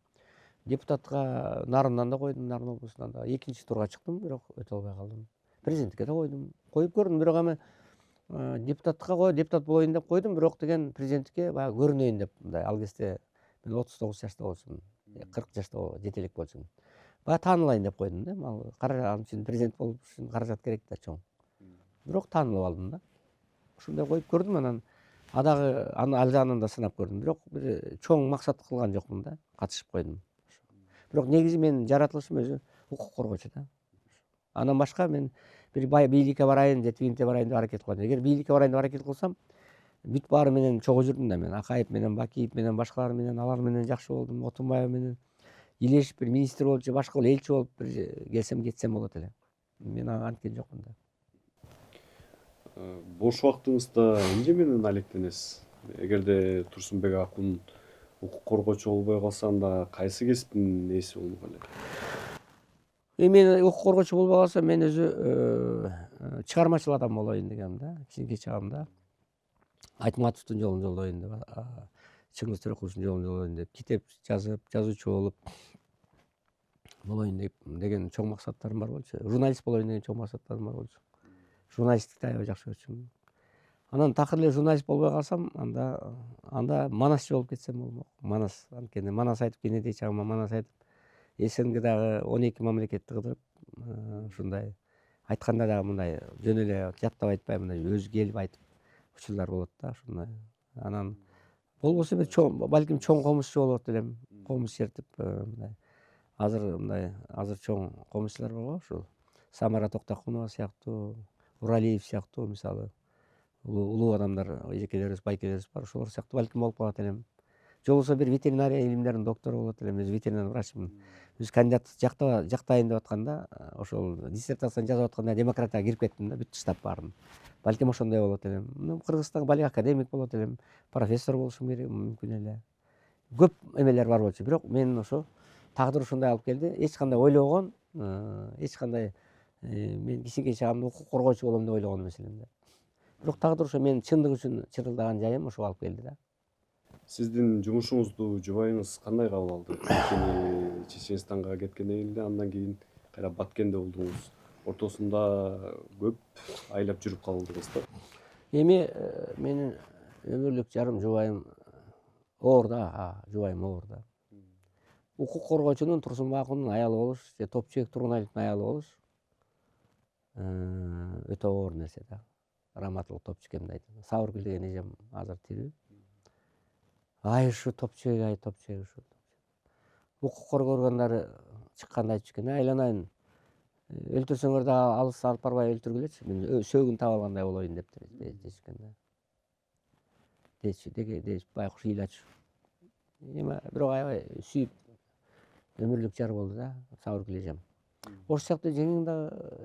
Депутатка Нарындан да койдум, Нарын облусунан да. 2-чи турга чыктым, бирок өтө албай калдым. Президенттикке да койдум. Коюп көрдүм, бирок эми депутатка депутат болоюн деп койдум, бирок деген президенттикке баягы көрүнөйүн деп, мындай ал кезде мен 39 жашта болчумун, 40 жашта жетелек болчумун. Баягы таанылайын деп койдум да. Ал үчүн президент болуш үчүн каражат керек да, чоң. Бирок таанылып алдым да. Ушундай коюп көрдүм, анан ал жагынан да сынап көрдүм. Бирок бир чоң максат кылган жокмун да, катышып койдум. Бирок негизи менин жаратылышым өзү укук коргоочу да. Анан башка мен бир бийликке барайын же тигинтиге барайын деп аракет кылам. Эгер бийликке барайын деп аракет кылсам, бүт баары менен чогуу жүрдүм да мен. Акаев менен, Бакиев менен, башкалар менен, алар менен жакшы болдум. Отунбаев менен Илешев бир министр болуп же башка элчи болуп бир келсем кетсем болот эле. Мен анткен жокмун да. Бош убактыңызда эмне менен алектенесиз? Эгерде Турсунбек Акун укук коргоочу болбой калса, анда кайсы кесиптин ээси болмок эле? Мен укук коргоочу болбой калсам, мен өзү чыгармачыл адам болоюн дегем да, кичинекей чагымда. Айтматовдун жолун жолдоюн деп, Чыңгыз Төрекуловдун жолун жолдоюн деп, китеп жазып, жазуучу болоюн деген чоң максаттарым бар болчу. Журналист болоюн деген чоң максаттарым бар болчу. Журналисттикти аябай жакшы көрчүмүн. Анан такыр эле журналист болбой калсам, анда манасчы болуп кетсем болмок. Манас, анткени Манас айтып, кенедей чагыма Манас айтып, СНГ дагы 12 мамлекетти кыдырып, ушундай айтканда дагы мындай жөн эле жаттап айтпай, мындай өзү келип айтып учурлар болот да, ушундай. Анан болбосо бир балким чоң комузчу болот элем, комуз чертип, мындай. Азыр чоң комузчулар бар го, ушул Самара Токтокунова сыяктуу, Уралиев сыяктуу, мисалы улуу адамдар, эжекелерибиз, байкелерибиз бар. Ошолор сыяктуу балким болуп калат элем. Же болбосо бир ветеринария илимдеринин доктору болот элем. Өзү ветеринар врачмын. Өзү кандидат жактайын деп атканда, ошол диссертацияны жазып атканда демократияга кирип кеттим да, бүт таштап баарын. Балким ошондой болот элем. Кыргызстанга балык академик болот элем, профессор болушум керек, мүмкүн эле. Көп эмелер бар болчу, бирок мен ошо тагдыр ушундай алып келди. Эч кандай ойлогон, эч кандай мен кичинекей чагымда укук коргоочу болом деп ойлогон эмес элем да. Бирок тагдыр ошо менин чындык үчүн чырылдаган жайым ошо алып келди да. Сиздин жумушуңузду жубайыңыз кандай кабыл алды? Анткени Чеченстанга кеткенден кийин андан кийин кайра Баткенде болдуңуз. Ортосунда көп айлап жүрүп калдыңыз да. Эми менин өмүрлүк жарым жубайым оорда, жубайым оорда. Укук коргоочунун Турсунбаковдун аялы болуш же Топчубек Тургунаевдин аялы болуш өтө оор нерсе да. Раматылык Топчубекемди айтат. Сабыргүл деген эжем азыр тирүү. Ай ушу Топчубек, ай Топчубек ушу. Укук коргогондары чыкканда айтып жүргөн, айланайын. Өлтүрсөңөр да алыс алып барбай өлтүргүлөчү. Мен сөөгүн таап алгандай болоюн дептир дешкен да. Дешип байкуш ыйлачу. Эми бирок аябай сүйүп өмүрлүк жар болду да, Сабыргүл эжем. Ошол сыяктуу жеңиң да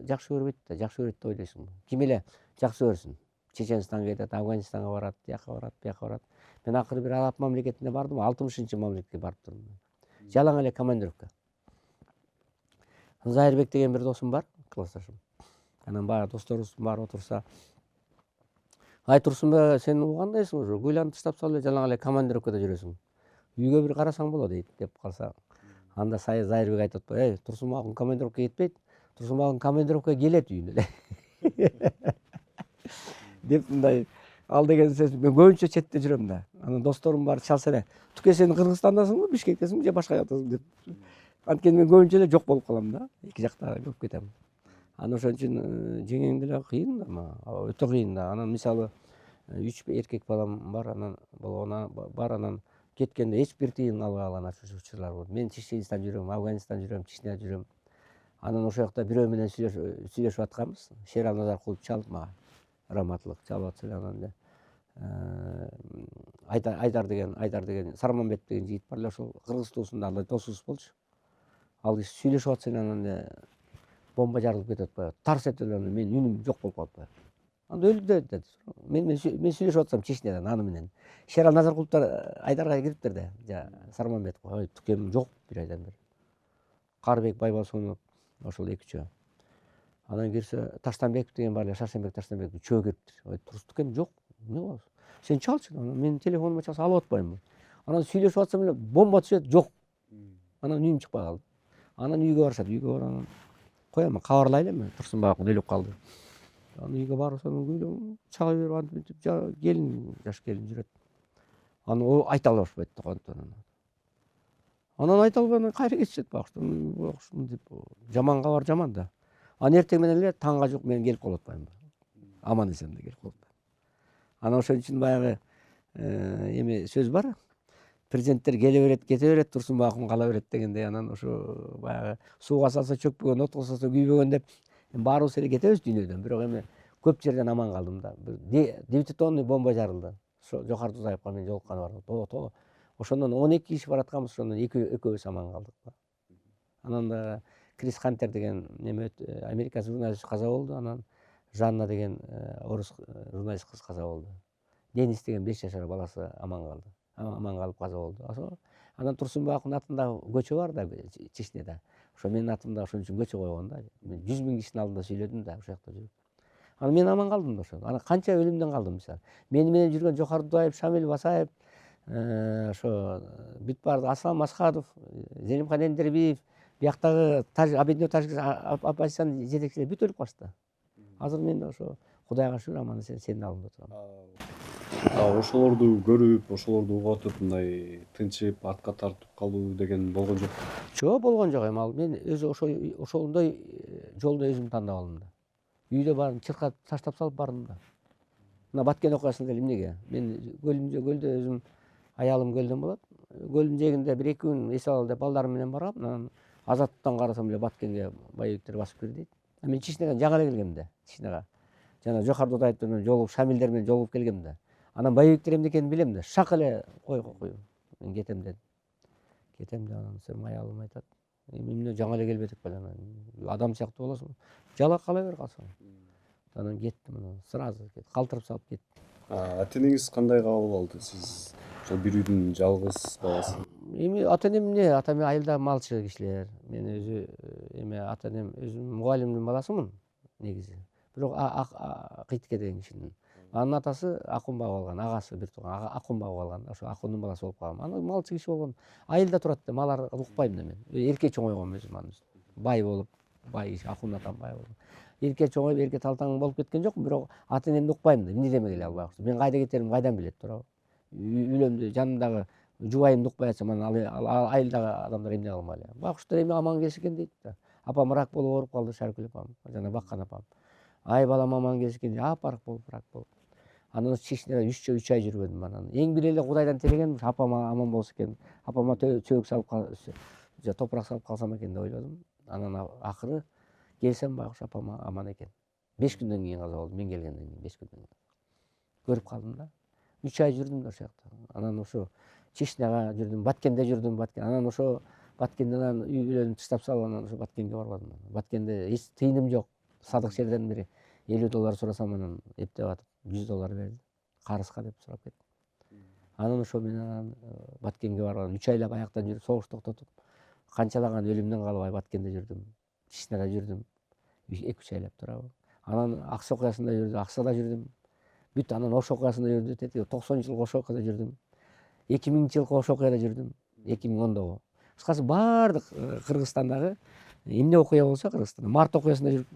жакшы көрбөйт да, жакшы көрөт деп ойлойсуң. Ким эле жакшы көрсүн. Чеченстанга кетет, Афганистанга барат, бияка барат, бияка барат. Мен акыры бир Араб мамлекетине бардым, 60-мамлекетке барып турдум. Жалаң эле командировка. Зайырбек деген бир досум бар, классташым. Анан баягы досторубуздун баары отурса, ай Турсунбек, сен кандайсың ушу? Гүйланды таштап салып эле жалаң эле командировкада жүрөсүң. Үйгө бир карасаң болот дейт деп калса. Анда Зайырбек айтып атпайбы, эй, Турсунбаковдун командировкага кетпейт, Турсунбаковдун командировкага келет үйүнө эле. Деп мындай ал деген сөз мен көбүнчө четте жүрөм да. Анан досторум баары чалса эле, Туке сен Кыргызстандасыңбы, Бишкектесиңби же башка жактасың деп. Анткени мен көбүнчө эле жок болуп калам да, эки жакта көп кетем. Анан ошон үчүн жеңең деле кыйын да, өтө кыйын да. Анан мисалы 3 эркек балам бар, анан болгону бар, анан кеткенде эч бир тыйын албай калган учурлар болду. Мен Чеченстан жүрөм, Афганистан жүрөм, Чечня жүрөм. Анан ошол жакта бирөө менен сүйлөшүп атканбыз. Шерал Назаркулов чалып мага, раматылык чалып атса эле анан эле Айдар деген Сарманбет деген жигит бар эле, ошол Кыргыз туусунда андай досубуз болчу. Ал киши сүйлөшүп атса эле анан эле бомба жарылып кетип атпайбы, тарс этип эле менин үнүм жок болуп калып атпайбы. Анда өлдү деді. Мен сүйлөшүп атсам Чечнядан аны менен. Шерал Назаркуловдор Айдарга кириптир да, Сарманбет ой Тукем жок бир айдан бери. Карыбек Байбосунов ошол экичөө. Анан кирсе Таштанбеков деген бар эле, Шаршенбек Таштанбеков үчөө кириптир. Ой Тукем жок, эмне кыласың? Сен чалчы, менин телефонума чалса алып атпаймынбы? Анан сүйлөшүп атсам эле бомба түшөт, жок. Анан үнүм чыкпай калды. Анан үйгө барышат, үйгө барып коем, кабарлайлы эми Турсунбаков өлүп калды. Анан үйгө барып анан күйлөп чыга берип антип мынтип келин, жаш келин жүрөт. Анан ол айта албашпайт да контон. Анан айта албай анан кайра кетишет байкуш мынтип жаман кабар жаман да. Анан эртең менен эле таңга жук мен келип калып атпаймынбы? Аман эсенде келип калып. Анан ошон үчүн баягы эми сөз бар. Президенттер келе берет, кете берет, Турсунбаков кала берет дегендей. Анан ошо баягы сууга салса чөкпөгөн, отко салса күйбөгөн деп баарыбыз эле кетебиз дүйнөдөн. Бирок эми көп жерден аман калдым да. 9 тонный бомба жарылды. Ошо Жохар Дузаевка мен жолукканы бар. Ошондон 12 киши баратканбыз, ошондон экөөбүз аман калдык. Анан да Крис Хантер деген Америка журналист каза болду. Анан Жанна деген орус журналист кыз каза болду. Денис деген 5 жашар баласы аман калды. Аман калып каза болду. Анан Турсунбаковдун атындагы көчө бар да Чечняда. Ошо менин атымда ошон үчүн көчө койгон да. Мен 100 000 кишинин алдында сүйлөдүм да, ошол жакта жүрүп. Анан мен аман калдым да ошо. Анан канча өлүмдөн калдым мисалы. Мени менен жүргөн Жохар Дудаев, Шамил Басаев, ошо бүт баары Аслан Масхадов, Зелимхан Эндербиев, бияктагы Абединов Тажик оппозициянын жетекчилери бүт өлүп калышты. Азыр мен ошо Кудайга шүгүр аман эсен сенин алдыңда турам. Ошолорду көрүп, ошолорду угатып мындай тынчып, артка тартып калуу деген болгон жок. Жок болгон жок эми ал мен өзү ошондой жолду өзүм тандап алдым да. Үйдө баарын чыркап таштап салып бардым да. Мына Баткен окуясында эле эмнеге? Мен көлдө өзүм аялым көлдөн болот. Көлдүн жээгинде 1-2 күн эс алалы деп балдарым менен баргам. Анан Азаттыктан карасам эле Баткенге боевиктер басып кирди дейт. Мен Чечнядан жаңы эле келгем да, Чечняга. Жана Жохар Дудаевдер менен жолугуп, Шамилдер менен жолугуп келгем да. Анан боевиктер эмне экенин билем да. Шак эле кой. Мен кетем дедим. Кетем да анан сен аялым айтат. Эмне жаңы эле келбедик беле анан адам сыяктуу болосуң. Жала кала бер калсаң. Анан кеттим, анан сразу калтырып салып кеттим. Ата энеңиз кандай кабыл алды? Сиз ошол бир үйдүн жалгыз баласы. Эми ата энем эмне? Ата энем айылда малчы кишилер. Мен өзү эми ата энем өзүм мугалимдин баласымын негизи. Бирок Кыйтке деген кишинин. Анын атасы акун багып алган, агасы бир тууган акун багып алган, ошо акундун баласы болуп калган. Аны малчы киши болгон. Айылда турат да, мал укпайм да мен. Эрке чоңойгом өзүм анын үстүнө. Бай болуп, бай киши, акун атам бай болуп. Эрке чоңоюп, эрке талтаң болуп кеткен жокмун, бирок ата энемди укпайм да, эмне демей келе албай. Мен кайда кетеримди кайдан билет туурабы? Үйлөмдү жанымдагы жубайымды укпай атсам, анан ал айылдагы адамдар эмне кылмак эле? Бакчыдар эми аман келишкен дейт да. Апам рак болуп ооруп калды, Шаркүл апам, жана баккан апам. Ай балам аман келишкен, апарык болуп, рак болуп. Анан чечнеде 3 ай жүргөндүм анан. Эң бир эле Кудайдан тилегеним апам аман болсо экен. Апама чөбүк салып топурак салып калсам экен деп ойлодум. Анан акыры келсем байкуш апам аман экен. 5 күндөн кийин каза болду. Мен келгенден кийин 5 күндөн кийин. Көрүп калдым да. 3 ай жүрдүм да ошол жакта. Анан ошо Чечняга жүрдүм, Баткенде жүрдүм, анан ошо Баткенден үй бүлөнү таштап салып, анан ошо Баткенге барбадым. Баткенде эч тыйыным жок. Садык шерден бири $50 сурасам, анан эптеп атып $100 берди. Карызга деп сурап кетти. Анан ошо менен Баткенге барган, 3 айлап аяктан жүрүп, согуш токтотуп, канчалаган өлүмдөн калбай Баткенде жүрдүм. Чечняда жүрдүм. 2-3 айлап туурабы. Анан Аксы окуясында жүрдүм, Аксада жүрдүм. Бүт анан Ош окуясында жүрдүм. 90-жылкы Ош окуяда жүрдүм. 2000-жылкы Ош окуяда жүрдүм. 2010догу. Кыскасы баардык Кыргызстандагы эмне окуя болсо Кыргызстанда. Март окуясында жүрүп,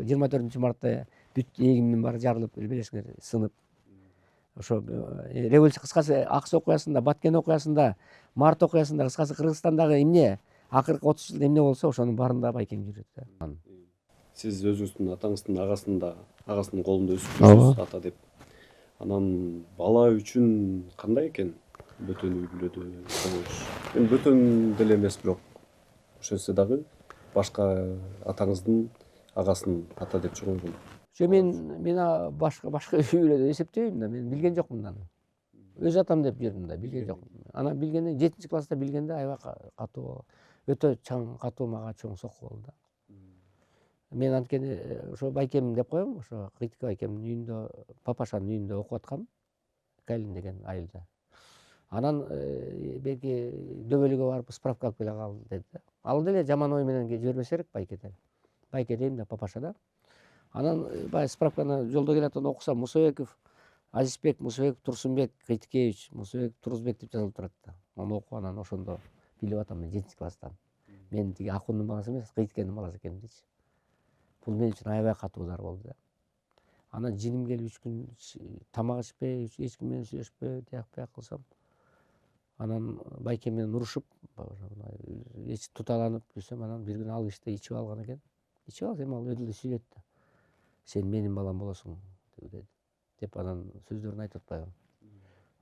24-мартта бүт эгимдин баары жарылып, билесиңер, сынып. Ошо революция, кыскасы Аксы окуясында, Баткен окуясында, Март окуясында, кыскасы Кыргызстандагы эмне акыркы 30 жылда эмне болсо ошонун баарында Байкем жүрөт да. Сиз өзүңүздүн атаңыздын агасынын колунда өсүп жүрсүз, ата деп. Анан бала үчүн кандай экен бөтөн үй бүлөдө чоңоюш? Эми бөтөн деле эмес, бирок ошентсе дагы башка атаңыздын агасынын ата деп чоңойгон. Мен башка үй бүлөдө эсептебейм да, мен билген жокмун аны. Өз атам деп жүрдүм да, билген жокмун. Анан билгенде 7-класста билгенде аябай катуу, өтө чаң, катуу мага чоң сокку болду да. Мен анткени ошо Байкем деп коем, ошо Кыйтык Байкемдин үйүндө, папашанын үйүндө окуп аткам, Калин деген айылда. Анан берки дөбөлүгө барып справка алып келе кал деди да. Ал деле жаман ой менен жибербесе керек Байкеден. Байке дейм да, папашада. Анан баягы справканы жолдо келатканда окусам, Мусабеков Азизбек Мусабеков Турсунбек Кыйтыкевич Мусабеков Турузбек деп жазылып турат да. Аны окуп анан ошондо билип атам мен 7-класстан. Мен тиги Акундун баласы эмес, Кыйтыкенин баласы экенин дечи. Бул мен үчүн аябай катуу удар болду да. Анан жиним келип 3 күн тамак ичпей, эч ким менен сүйлөшпөй, тияк бияк кылсам, анан Байкем менен урушуп, эч туталанып жүрсөм, анан бир күнү ал киши да ичип алган экен. Ичип алып эми ал өдүлө сүйлөт да. Сен менин балам болосуң деп анан сөздөрүн айтып атпайбы.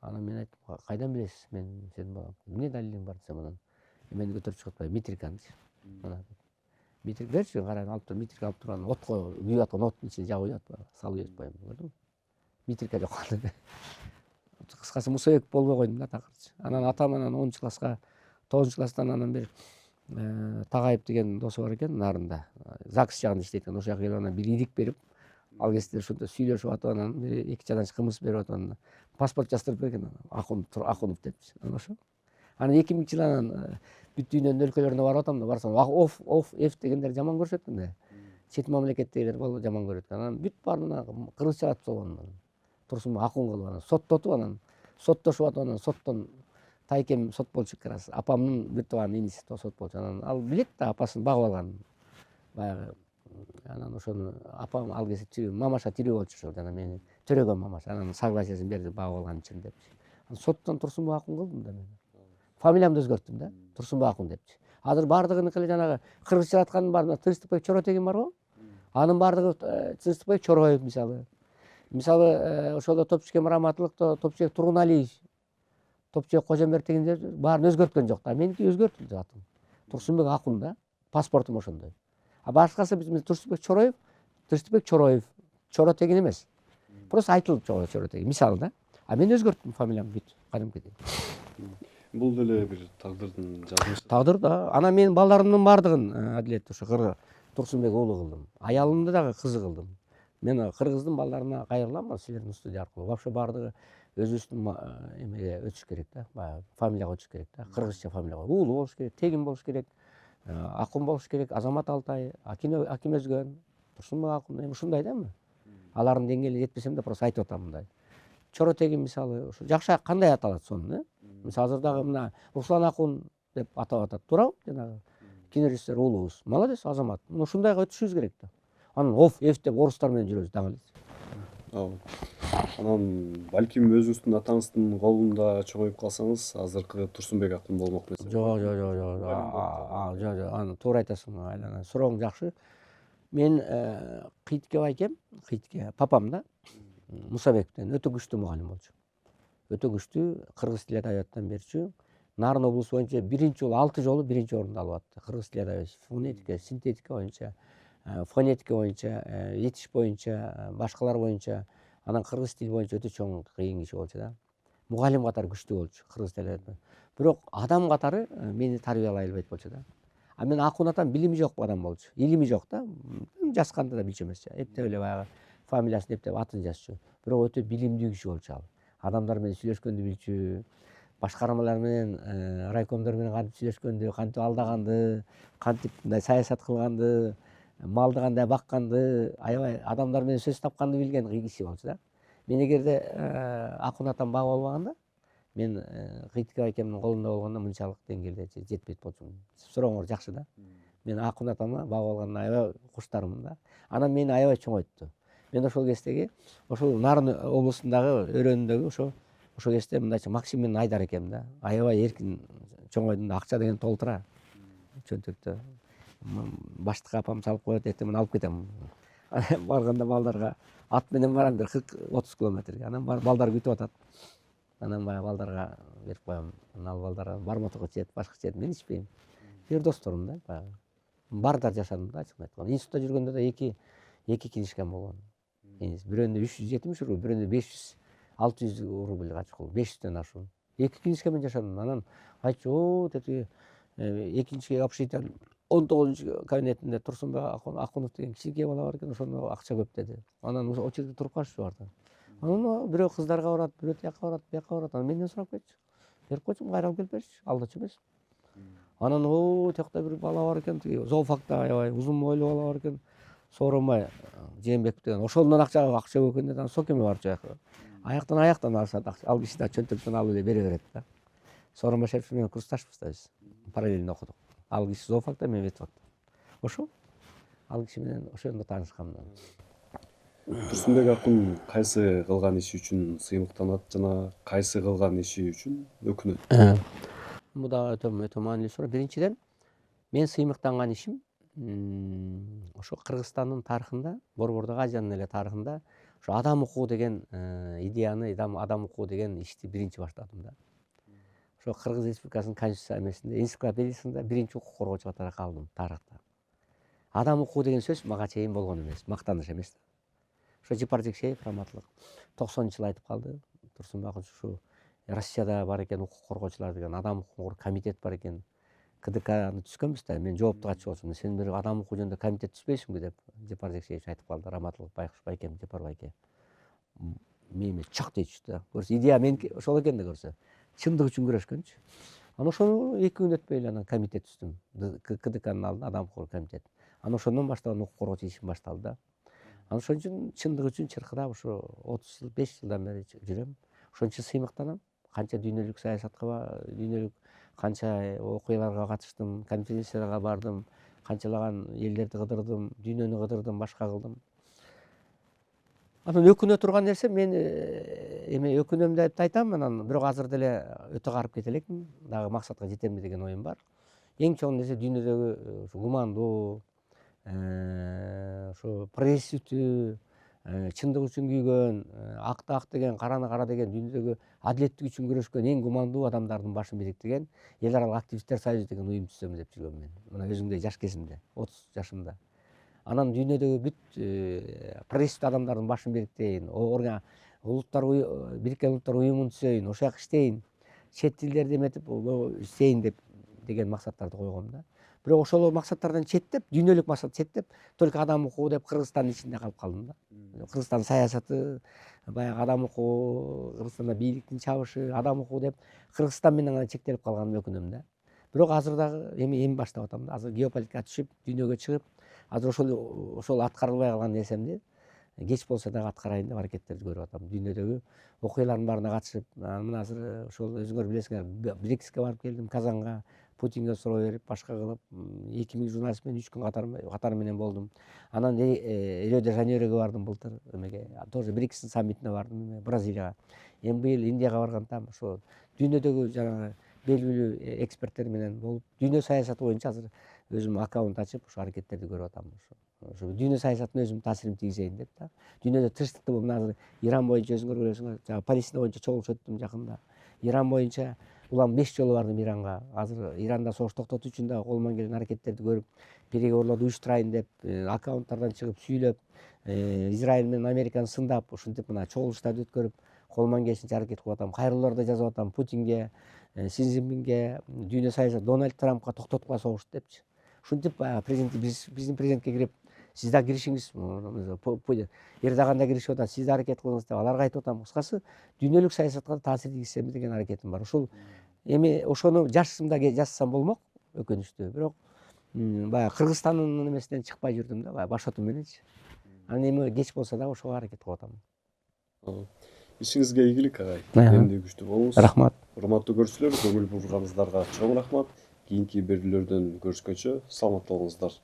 Анан мен айттым, кайдан билесиз мен сенин балам? Эмне далилиң бар десем, анан мени көтөрүп чыгып атпайбы, метриканычы. Метрик берчи, карайын алып тур, метрик алып тур, анан отко күйүп аткан оттун ичине жагып үйүп атпайбы, салып үйүп атпайбы, көрдүңбү? Метрика жок анда. Кыскасы Мусабек болбой койдум да такырчы. Анан атам анан 10-класска, 9-класстан анан бир Тагаев деген досу бар экен нарында. ЗАГС жагында иштейт экен. Ошол жака келип анан бир идик берип, ал кезде ошондо сүйлөшүп атып, анан 2 чадач кымыз берип атып, анан паспорт жаздырып берген, Акунов депчи. Анан ошо. Анан 2000-жылы анан бүт дүйнөнүн өлкөлөрүнө барып атам да, барсам F дегендер жаман көрүшөт экен да. Чет мамлекеттегилер болду жаман көрөт экен. Анан бүт баарына кыргызча атып салган. Турсун Акун кылып анан соттотуп, анан соттошуп атып, анан соттон Тайкем сот болчу экен. Апамдын бир тууган иниси сот болчу. Анан ал билет да апасын багып алганын. Баягы анан ошону апам ал кезде тирүү, мамаша тирүү болчу ошол, жана мени төрөгөн мамаша. Анан согласиясын берди багып алган үчүн депчи. Соттон Турсунбек Акун кылдым да мен. Фамилиямды өзгөрттүм да, Турсунбек Акун депчи. Азыр баардыгыныкы эле жанагы кыргызча аткандын баарында Тынчтыкбек Чоротегин барбы? Анын баардыгы Тынчтыкбек Чороев мисалы. Мисалы ошоло Топчубек Раматылыкта Топчубек Тургуналиев, Топчубек Кожомберди дегендер баарын өзгөрткөн жок да. Меники өзгөртүлдү атым. Турсунбек Акун да, паспортум ошондой. А башкасы Турсунбек Чороев, Тынчтыкбек Чороев, Чоротегин эмес. Просто айтылып Чоротегин, мисалы да. А мен өзгөрттүм фамилиямды бүт, кадимкидей. Бул деле бир тагдырдын жазмышы. Тагдыр да. Анан мен балдарымдын баардыгын Адилет ошо Турсунбек уулу кылдым. Аялымды дагы кызы кылдым. Мен кыргыздын балдарына кайрылам, силердин студия аркылуу. Вообще баардыгы өзүбүздүн эмеге өтүш керек да, баягы фамилияга өтүш керек да. Кыргызча фамилияга. Уулу болуш керек, тегин болуш керек. Акун болуш керек, Азамат Алтай, Аким Өзгөн, Турсунбек Акун, эми ушундай да эми. алардын деңгээлине жетпесем да просто айтып атам мындай. Чоротеги мисалы ушу жакшы кандай аталат сонун, мисалы азыр дагы мына Руслан Акун деп атап атат, туурабы? Жанагы кинорежиссер уулубуз, молодец, азамат. Мына ушундайга өтүшүбүз керек да. Анан F деп орустар менен жүрөбүз дагы эле. Ооба. Анан балким өзүңүздүн атаңыздын колунда чоңоюп калсаңыз, азыркы Турсунбек Акын болмок нерсе. Жок, аны туура айтасың, айлана сурооң жакшы. Мен Кыйтке байкем, Кыйтке папам да Мусабековден өтө күчтүү мугалим болчу. Өтө күчтүү кыргыз тили адабияттан берчү. Нарын облусу боюнча биринчи жолу 6 жолу биринчи орунду алып атты. Кыргыз тили адабияты, фонетика, синтетика боюнча, фонетика боюнча, этиш боюнча, башкалар боюнча, анан кыргыз тили боюнча өтө чоң кыйын киши болчу да. Мугалим катары күчтүү болчу кыргыз тили адабияты. Бирок адам катары мени тарбиялай албайт болчу да. А мен Акун атам билими жок адам болчу. Илими жок да. Жазганда да билчү эмес. Эптеп эле баягы фамилиясын эптеп атын жазчу. Бирок өтө билимдүү киши болчу ал. Адамдар менен сүйлөшкөндү билчү. Башкармалар менен, райкомдор менен кантип сүйлөшкөндү, кантип алдаганды, кантип мындай саясат кылганды, малды кандай бакканды, аябай адамдар менен сөз тапканды билген киши болчу да. Мен эгерде Акун атам бага болбаганда, мен Кыйтке байкемдин колунда болгондо мынчалык деңгээлде жетпейт болчумун. Сурооңор жакшы да. Мен Акун атама бага болгондо аябай куштармын да. Анан мени аябай чоңойтту. Мен ошол кездеги ошол Нарын облусундагы өрөөнүндөгү ошо кезде мындайча Максим менен Айдар экем да. Аябай эркин чоңойдум да, акча деген толтура чөнтөктө. Баштыкка апам салып коет, эртең мен алып кетем. Барганда балдарга ат менен барам, 40-30 километрге. Анан балдар күтүп атат. Анан баягы балдарга берип коем. Анан ал балдар бармотого ичет, башка ичет, мен ичпейм. Бир досторум да баягы. Барда жашадым да, ачыгын айтканда. Институтта жүргөндө да эки книжкам болгон. Бирөөнүндө 370 рубль, бирөөнүндө 500-600 рубль качкыл, 500дөн ашуун. Эки книжкамен жашадым. Анан айтчу, тетиги экинчи общежитиянын 19 кабинетинде Турсунбек Акунов деген кичинекей бала бар экен, ошондо акча көп деди. Анан ошол жерде туруп калчу барда. Анан бирөө кыздарга барат, бирөө тияка барат, бияка барат. Анан менден сурап кетчү. Берип койчу, кайра алып келип берчү, алдачу эмес. Анан тиякта бир бала бар экен, тиги зоофакта аябай узун бойлуу бала бар экен. Сооронбай Жээнбеков деген. Ошондон акча көп экен да, сокеме барчу аяка. Аяктан алышат акча. Ал киши да чөнтөктөн алып эле бере берет да. Сооронбай Шарипович менен курсташпыз да биз. Параллельно окудук. Ал киши зоофакта, мен ветфакта. Ошо. Ал киши менен ошондо таанышкам. Турсунбек Акын кайсы кылган иши үчүн сыймыктанат жана кайсы кылган иши үчүн өкүнөт? Бул дагы өтө маанилүү суроо. Биринчиден, мен сыймыктанган ишим ошо Кыргызстандын тарыхында, Борбордук Азиянын эле тарыхында ошо адам укугу деген идеяны, адам укугу деген ишти биринчи баштадым да. Ошо Кыргыз Республикасынын конституция эмесинде, энциклопедиясында биринчи укук коргоочу катары калдым тарыхта. Адам укугу деген сөз мага чейин болгон эмес, мактаныш эмес да. Ошо Жапар Жекшеев раматылык 90-жылы айтып калды. Турсунбек ушу Россияда бар экен укук коргоочулар деген адам укугу комитет бар экен. КДКны түзгөнбүз да, мен жоопту катчы болчумун. Сен бир адам укугу жөнүндө комитет түзбөйсүңбү деп Жапар Жекшеевич айтып калды. Раматылык Байкуш байкем, Жапар байке. Мени чак дейчү да. Көрсө идея меники ошол экен да, көрсө. Чындык үчүн күрөшкөнчү. Анан ошону 2 күн өтпөй эле анан комитет түздүм. КДКнын алдында адам укугу комитет. Анан ошондон баштап укук коргоочу ишим башталды да. Анан ошон үчүн чындык үчүн чыркырап ушу 30 жыл, 5 жылдан бери жүрөм. Ошон үчүн сыймыктанам. Канча дүйнөлүк саясатка, дүйнөлүк канча окуяларга катыштым, конференцияларга бардым, канчалаган элдерди кыдырдым, дүйнөнү кыдырдым, башка кылдым. Анан өкүнө турган нерсе, мен эми өкүнөм деп айтам, анан бирок азыр деле өтө карып кете элекмин, дагы максатка жетемби деген оюм бар. Эң чоң нерсе дүйнөдөгү гумандуу, ошо пресстүү, чындык үчүн күйгөн, акты ак деген, караны кара деген, дүйнөдөгү адилеттик үчүн күрөшкөн эң гумандуу адамдардын башын бириктирген эл аралык активисттер союзу деген уюм түзөм деп жүргөм мен. Мына өзүңдөй жаш кезимде, 30 жашымда. Анан дүйнөдөгү бүт пресстүү адамдардын башын бириктирейин, улуттар Бириккен Улуттар уюмун түзөйүн, ошол жака иштейин, чет тилдерди эметип иштейин деген максаттарды койгом да. Бирок ошол максаттардан четтеп, дүйнөлүк максат четтеп, только адам укугу деп Кыргызстандын ичинде калып калдым да. Кыргызстандын саясаты, баягы адам укугу, Кыргызстанда бийликтин чабышы, адам укугу деп Кыргызстан менен гана чектелип калганыма өкүнөм да. Бирок азыр дагы эми баштап атам да. Азыр геополитикага түшүп, дүйнөгө чыгып, азыр ошол аткарылбай калган нерсемди кеч болсо дагы аткарайын деп аракеттерди көрүп атам. Дүйнөдөгү окуялардын баарына катышып, мына азыр ошол өзүңөр билесиңер, БРИКСке барып келдим, Казанга, Путинге суроо берип, башка кылып, 2000 журналист менен 3 күн катары менен болдум. Анан Рио де Жанейроге бардым былтыр, эмеге, тоже БРИКСтин саммитине бардым, Бразилияга. Эми быйыл Индияга барганда ошо дүйнөдөгү жанагы белгилүү эксперттер менен болуп, дүйнө саясаты боюнча азыр өзүм аккаунт ачып, ошо аракеттерди көрүп атам. Ошо дүйнө саясатына өзүм таасирим тийгизейин деп да. Дүйнөдө тынчтыкты мына азыр Иран боюнча өзүңөр билесиңер, жана Палестина боюнча чогулуш өттүм жакында. Иран боюнча улам 5 жолу бардым Иранга. Азыр Иранда согуш токтотуу үчүн дагы колуман келген аракеттерди көрүп, переговорлорду уюштурайын деп, аккаунттардан чыгып сүйлөп, Израиль менен Американы сындап, ушинтип мына чогулуштарды өткөрүп, колуман келишинче аракет кылып атам. Кайрылуулар да жазып атам Путинге, Си Цзиньпинге, дүйнө саясаты Дональд Трампка токтоткула согушту депчи. Ушинтип баягы биздин президентке кирип, сиз да киришиңиз, Эрдоган да киришип атат, сиз да аракет кылыңыз деп аларга айтып атам. Кыскасы, дүйнөлүк саясатка таасир тийгизсем деген аракетим бар. Ушул эми ошону жашымда жазсам болмок, өкүнүчтүү. Бирок баягы Кыргызстандын эмесинен чыкпай жүрдүм да, баягы баш отум мененчи. Анан эми кеч болсо дагы ошого аракет кылып атам. Ишиңизге ийгилик агай. Эмне күчтүү болуңуз. Рахмат. Урматтуу көрүүчүлөр, көңүл бурганыңыздарга чоң рахмат. Кийинки берүүлөрдөн көрүшкөнчө саламатта болуңуздар.